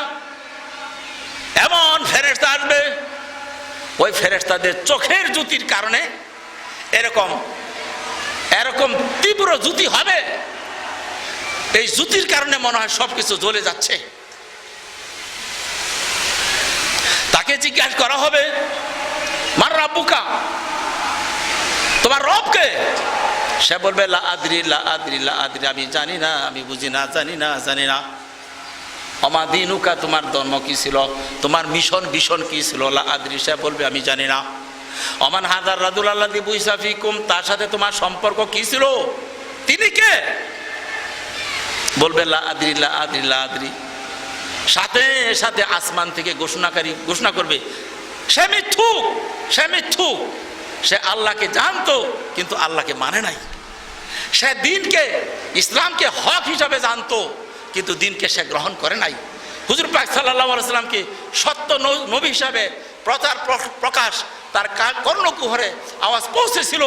A: এমন ফেরেশতা আসবে, ওই ফেরেশতাদের চোখের জ্যোতির কারণে এরকম এরকম তীব্র জ্যোতি হবে, এই জ্যোতির কারণে মনে হয় সবকিছু জ্বলে যাচ্ছে। তাকে জিজ্ঞাসা করা হবে মার রাব্বুকা, তোমার রবকে? সে বলবে লা আদরি লা আদরি লা আদরি, আমি জানি না, আমি বুঝি না, জানি না, জানি না। অমা দিনুকা, তোমার ধর্ম কি ছিল, তোমার মিশন কি ছিল? লা আদরি, সে বলবে আমি জানি না। অমান হাজার রাদুল আল্লাযী বুইসা ফিকুম, তার সাথে তোমার সম্পর্ক কি ছিল, তিনি কে? বলবে লা আদরি লা আদরি লা আদরি। সাথে সাথে আসমান থেকে ঘোষণা করবে সে মিথ্যুক, সে মিথ্যুক। সে আল্লাহকে জানতো কিন্তু আল্লাহকে মানে নাই। সে দিনকে, ইসলামকে হক হিসাবে জানতো কিন্তু দিনকে সে গ্রহণ করে নাই। হুজুর পাক সাল্লাল্লাহু আলাইহি সাল্লামকে সত্য নবী হিসাবে প্রচার প্রকাশ তার কর্ণকুহরে আওয়াজ পৌঁছেছিল,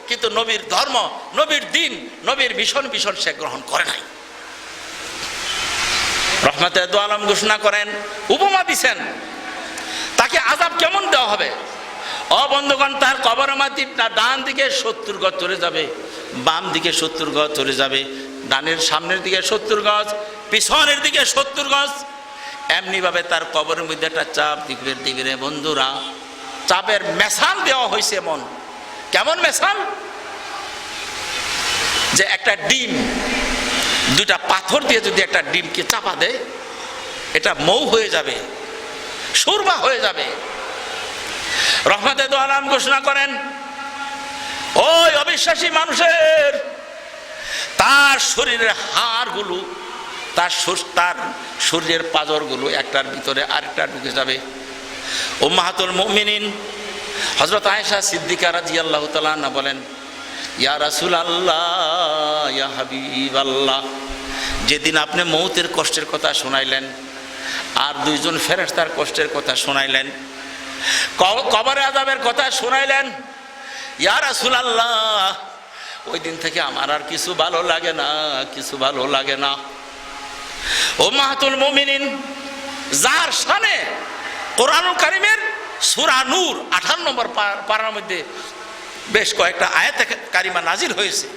A: কিন্তু নবীর ধর্ম, নবীর দিন, নবীর মিশন সে গ্রহণ করে নাই। রহমতে দু আলম ঘোষণা করেন, উপমা দিছেন তাকে আযাব কেমন দেওয়া হবে। ও বন্ধুগণ, তার কবরের মাটি ডান দিকে 70 গজ চলে যাবে, বাম দিকে 70 গজ চলে যাবে, ডানের সামনের দিকে 70 গজ, পিছনের দিকে 70 গজ। এমনিভাবে তার কবরের মধ্যে একটা চাপ দিবে বন্ধুরা। চাপের মেশাল দেওয়া হয়েছে এমন, কেমন মেশাল? যে একটা ডিম, দুটা পাথর দিয়ে যদি একটা ডিমকে চাপা দেয়, এটা মৌ হয়ে যাবে, সুরবা হয়ে যাবে। রহমতে দু আলম ঘোষণা করেন, ওই অবিশ্বাসী মানুষের তার শরীরের হাড়গুলো, তার শরীরের পাঁজরগুলো একটার ভিতরে আরেকটা ঢুকে যাবে। উম্মাহাতুল মুমিনিন হযরত আয়েশা সিদ্দিকা রাদিয়াল্লাহু তাআলা আনহা বলেন, ইয়া রাসূলুল্লাহ, ইয়া হাবিবাল্লাহ, যেদিন আপনি মৌতের কষ্টের কথা শোনাইলেন আর দুইজন ফেরেশতার কষ্টের কথা শোনাইলেন, কবরে আযাবের কথা শোনাইলেন, ইয়া রাসূলুল্লাহ, ওই দিন থেকে আমার আর কিছু ভালো লাগে না, কিছু ভালো লাগে না। উম্মাহাতুল মুমিনিন, যার শানে কোরআনুল কারীমের সূরা নূর 18 নম্বর পারার মধ্যে বেশ কয়েকটা আয়াত কারিমা নাজিল হয়েছে,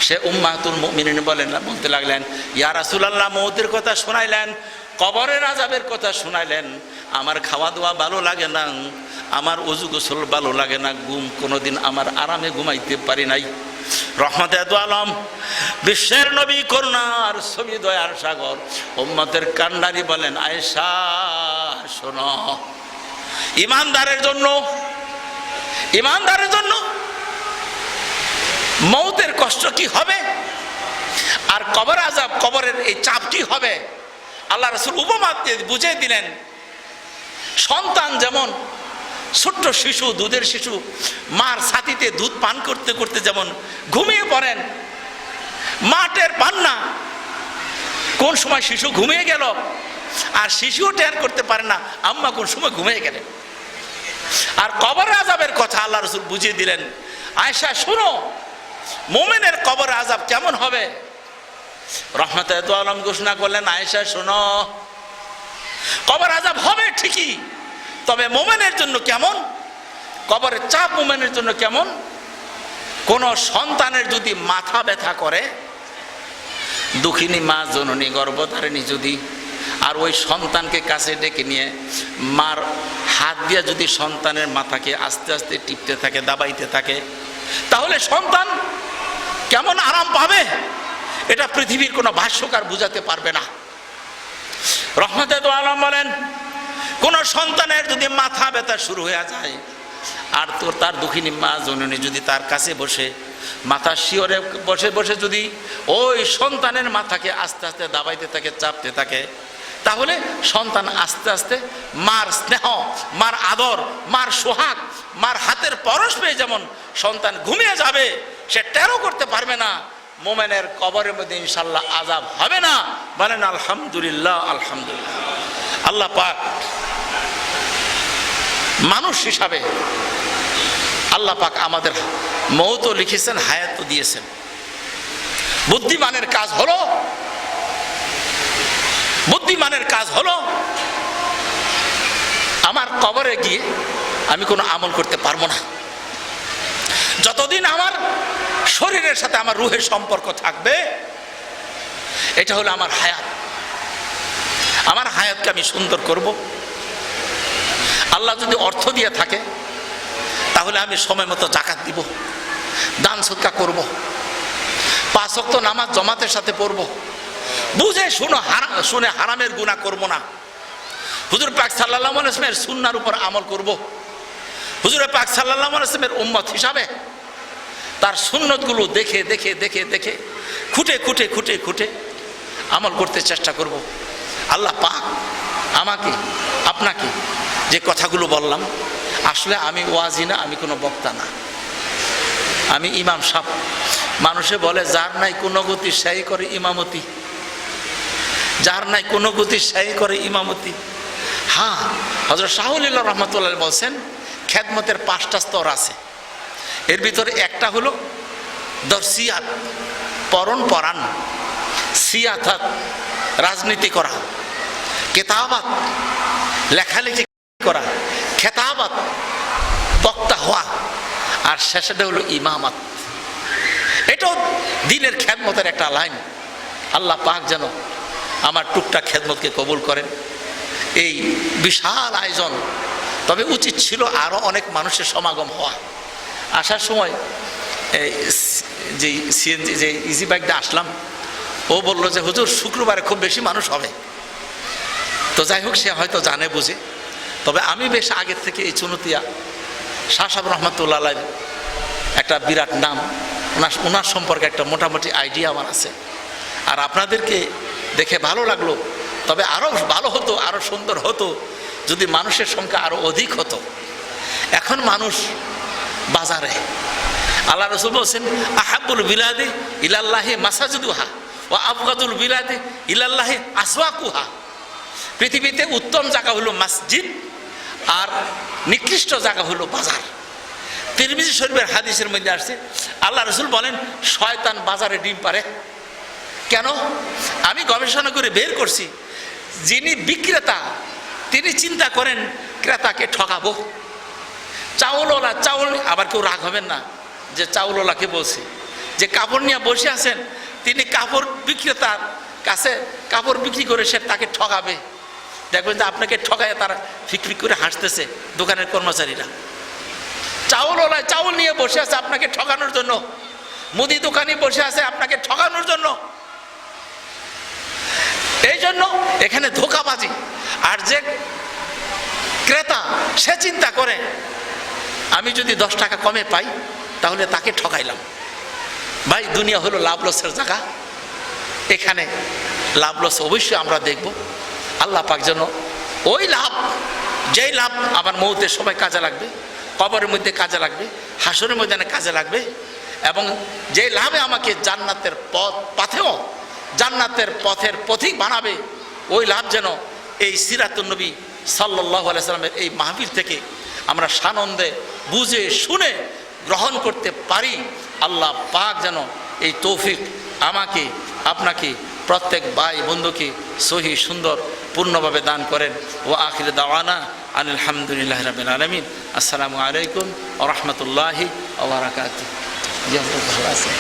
A: সে উম্মাহাতুল মুমিনিন বলতে লাগলেন, ইয়া রাসূলুল্লাহ, মৌতের কথা শোনাইলেন, কবরের আযাবের কথা শোনাইলেন, আমার খাওয়া দাওয়া ভালো লাগে না, আমার ওযু গোসল ভালো লাগে না, ঘুম কোনোদিন আমার আরামে ঘুমাইতে পারি নাই। রহমতে দু আলম বিশ্বের নবী করুণার ছবি দয়ার সাগর উম্মতের কান্ডারি বলেন আয়েশা শোনো, ইমানদারের জন্য মৌতের কষ্ট কি হবে আর কবর আযাব, কবরের এই চাপ কি হবে, আল্লাহ রাসূল উপমা দিয়ে বুঝিয়ে দিলেন। সন্তান যেমন ছোট্ট শিশু, দুধের শিশু মার ছাতিতে দুধ পান করতে করতে যেমন ঘুমিয়ে পড়েন, মা টের পান না কোন সময় শিশু ঘুমিয়ে গেল, আর শিশুও টের করতে পারে না আম্মা কোন সময় ঘুমিয়ে গেলেন। আর কবর আযাবের কথা আল্লাহ রাসূল বুঝিয়ে দিলেন, আয়েশা শোনো, মুমিনের কবর আযাব কেমন হবে। রহমতে দু আলম ঘোষণা করলেন, আয়েশা শোনো, কবর আযাব হবে ঠিকই, তবে মুমিনের জন্য কেমন, কবরের চাপ মুমিনের জন্য কেমন। কোন সন্তানের যদি মাথা ব্যথা করে, দুঃখিনী মা জননী গর্ভধারিণী যদি আর ওই সন্তানকে কাছে ডেকে নিয়ে মার হাত দিয়ে যদি সন্তানের মাথাকে আস্তে আস্তে টিপতে থাকে, দাবাইতে থাকে, তাহলে সন্তান কেমন আরাম পাবে, এটা পৃথিবীর কোনো ভাষ্যকার বুঝাতে পারবে না। রহমতে দু আলম বলেন, কোন সন্তানের যদি মাথা ব্যথা শুরু হয়ে যায় আর তার দুঃখিনী মা জননী যদি তার কাছে বসে মাথা শিওরে বসে বসে যদি ওই সন্তানের মাথাকে আস্তে আস্তে দাবাইতে থাকে, চাপতে থাকে, তাহলে সন্তান আস্তে আস্তে মার স্নেহ, মার আদর, মার সোহাগ, মার হাতের পরশ পেয়ে যেমন সন্তান ঘুমিয়ে যাবে, সে টেরও করতে পারবে না। মোমেনের কবরের মধ্যে ইনশাল্লাহ আযাব হবে না। বলেন আলহামদুলিল্লাহ, আলহামদুলিল্লাহ। আল্লাহ পাক মানুষ হিসাবে আল্লাহ পাক আমাদের মওতও লিখেছেন, হায়াতও দিয়েছেন। বুদ্ধিমানের কাজ হলো আমার কবরে গিয়ে আমি কোনো আমল করতে পারবো না। যতদিন আমার শরীরের সাথে আমার রুহের সম্পর্ক থাকবে, এটা হলো আমার হায়াত। আমার হায়াতকে আমি সুন্দর করব। আল্লাহ যদি অর্থ দিয়ে থাকে তাহলে আমি সময় মতো যাকাত দিব, দান সদকা করব, 5 ওয়াক্ত নামাজ জামাতের সাথে পড়ব, বুঝে শুনে হারামের গুনাহ করব না। হুজুর পাক সাল্লাল্লাহু আলাইহি ওয়াসাল্লামের সুন্নাহর উপর আমল করব। হুজুর পাক সাল্লাল্লাহু আলাইহি ওয়াসাল্লামের উম্মত হিসাবে তার সুন্নতগুলো দেখে দেখে দেখে দেখে খুঁটে খুঁটে খুঁটে খুঁটে আমল করতে চেষ্টা করব। আল্লাহ পাক আমাকে আপনাকে যে কথাগুলো বললাম, আসলে আমি ওয়াজি না, আমি কোনো বক্তা না, আমি ইমাম সাহেব। মানুষে বলে যার নাই কোনো গতি সেই করে ইমামতি, যার নাই কোনো গতি সেই করে ইমামতি। হ্যাঁ, হযরত শাহ ওয়ালি রহমাতুল্লাহ বলছেন খেদমতের 5টা স্তর আছে। এর ভিতরে একটা হলো দরসিয়াত, পরাণ, সিয়াসাত, রাজনীতি করা, কেতাবাত, লেখালেখি করা, খেতাবাত, বক্তা হওয়া, আর শেষেটা হলো ইমামাত। এটাও দিনের খেদমতের একটা লাইন। আল্লাহ পাক যেন আমার টুকটাক খেদমতকে কবুল করেন। এই বিশাল আয়োজন, তবে উচিত ছিল আরও অনেক মানুষের সমাগম হওয়া। আসার সময় যে সিএনজি যে ইজি বাইকটা আসলাম, ও বললো যে হুজুর শুক্রবারে খুব বেশি মানুষ হবে। তো যাই হোক, সে হয়তো জানে বুঝে। তবে আমি বেশ আগের থেকে এই চুনতিয়া শাহ সাহেব রহমতুল্লাহ আলাইহির একটা বিরাট নাম, ওনার সম্পর্কে একটা মোটামুটি আইডিয়া আমার আছে। আর আপনাদেরকে দেখে ভালো লাগলো। তবে আরও ভালো হতো, আরও সুন্দর হতো যদি মানুষের সংখ্যা আরও অধিক হতো। এখন মানুষ বাজারে, আল্লাহ রাসূল বলছেন আহাব্বুল বিলাদি ইলাল্লাহি মাসাজিদুহা ওয়া আবগাদুল বিলাদি ইলাল্লাহি আসওয়াকুহা। পৃথিবীতে উত্তম জায়গা হলো মসজিদ আর নিকৃষ্ট জায়গা হলো বাজার। তিরমিজি শরীফের হাদিসের মধ্যে আসছে, আল্লাহ রাসূল বলেন শয়তান বাজারে ডিম পারে। কেন? আমি গবেষণা করে বের করছি, যিনি বিক্রেতা তিনি চিন্তা করেন ক্রেতাকে ঠকাবো। চাউলওয়ালা চাউল, আবার কেউ রাগ হবেন না যে চাউলওয়ালাকে বলছি, যে কাপড় নিয়ে বসে আছেন তিনি কাপড় বিক্রেতার কাছে কাপড় বিক্রি করে সে তাকে ঠকাবে। দেখবেন যে আপনাকে ঠকায় তারা ফিকফিক করে হাসতেছে দোকানের কর্মচারীরা। চাউলওয়ালা চাউল নিয়ে বসে আছে আপনাকে ঠকানোর জন্য, মুদি দোকানে বসে আছে আপনাকে ঠকানোর জন্য। এই জন্য এখানে ধোঁকাবাজি। আর যে ক্রেতা সে চিন্তা করে আমি যদি 10 টাকা কমে পাই তাহলে তাকে ঠকাইলাম। ভাই দুনিয়া হলো লাভ লসের জায়গা, এখানে লাভ লস অবশ্যই আমরা দেখব। আল্লাহ পাক যেন ওই লাভ, যেই লাভ আমার মৌতের সময় কাজে লাগবে, কবরের মধ্যে কাজে লাগবে, হাসরের ময়দানে কাজে লাগবে, এবং যে লাভে আমাকে জান্নাতের পথেও জান্নাতের পথের পথিক বানাবে, ওই লাভ যেন এই সিরাতুন নবী সাল্লাল্লাহু আলাইহি সাল্লামের এই মাহফিল থেকে আমরা সানন্দে বুঝে শুনে গ্রহণ করতে পারি। আল্লাহ পাক যেন এই তৌফিক আমাকে, আপনাকে, প্রত্যেক ভাই বন্ধুকে সহি সুন্দর পূর্ণভাবে দান করেন। ও আখির দাওয়ানা আনিল হামদুলিল্লাহি রাব্বিল আলামিন। আসসালামু আলাইকুম ওয়া রাহমাতুল্লাহি ওয়া বারাকাতুহু। জি, ভালো আছেন?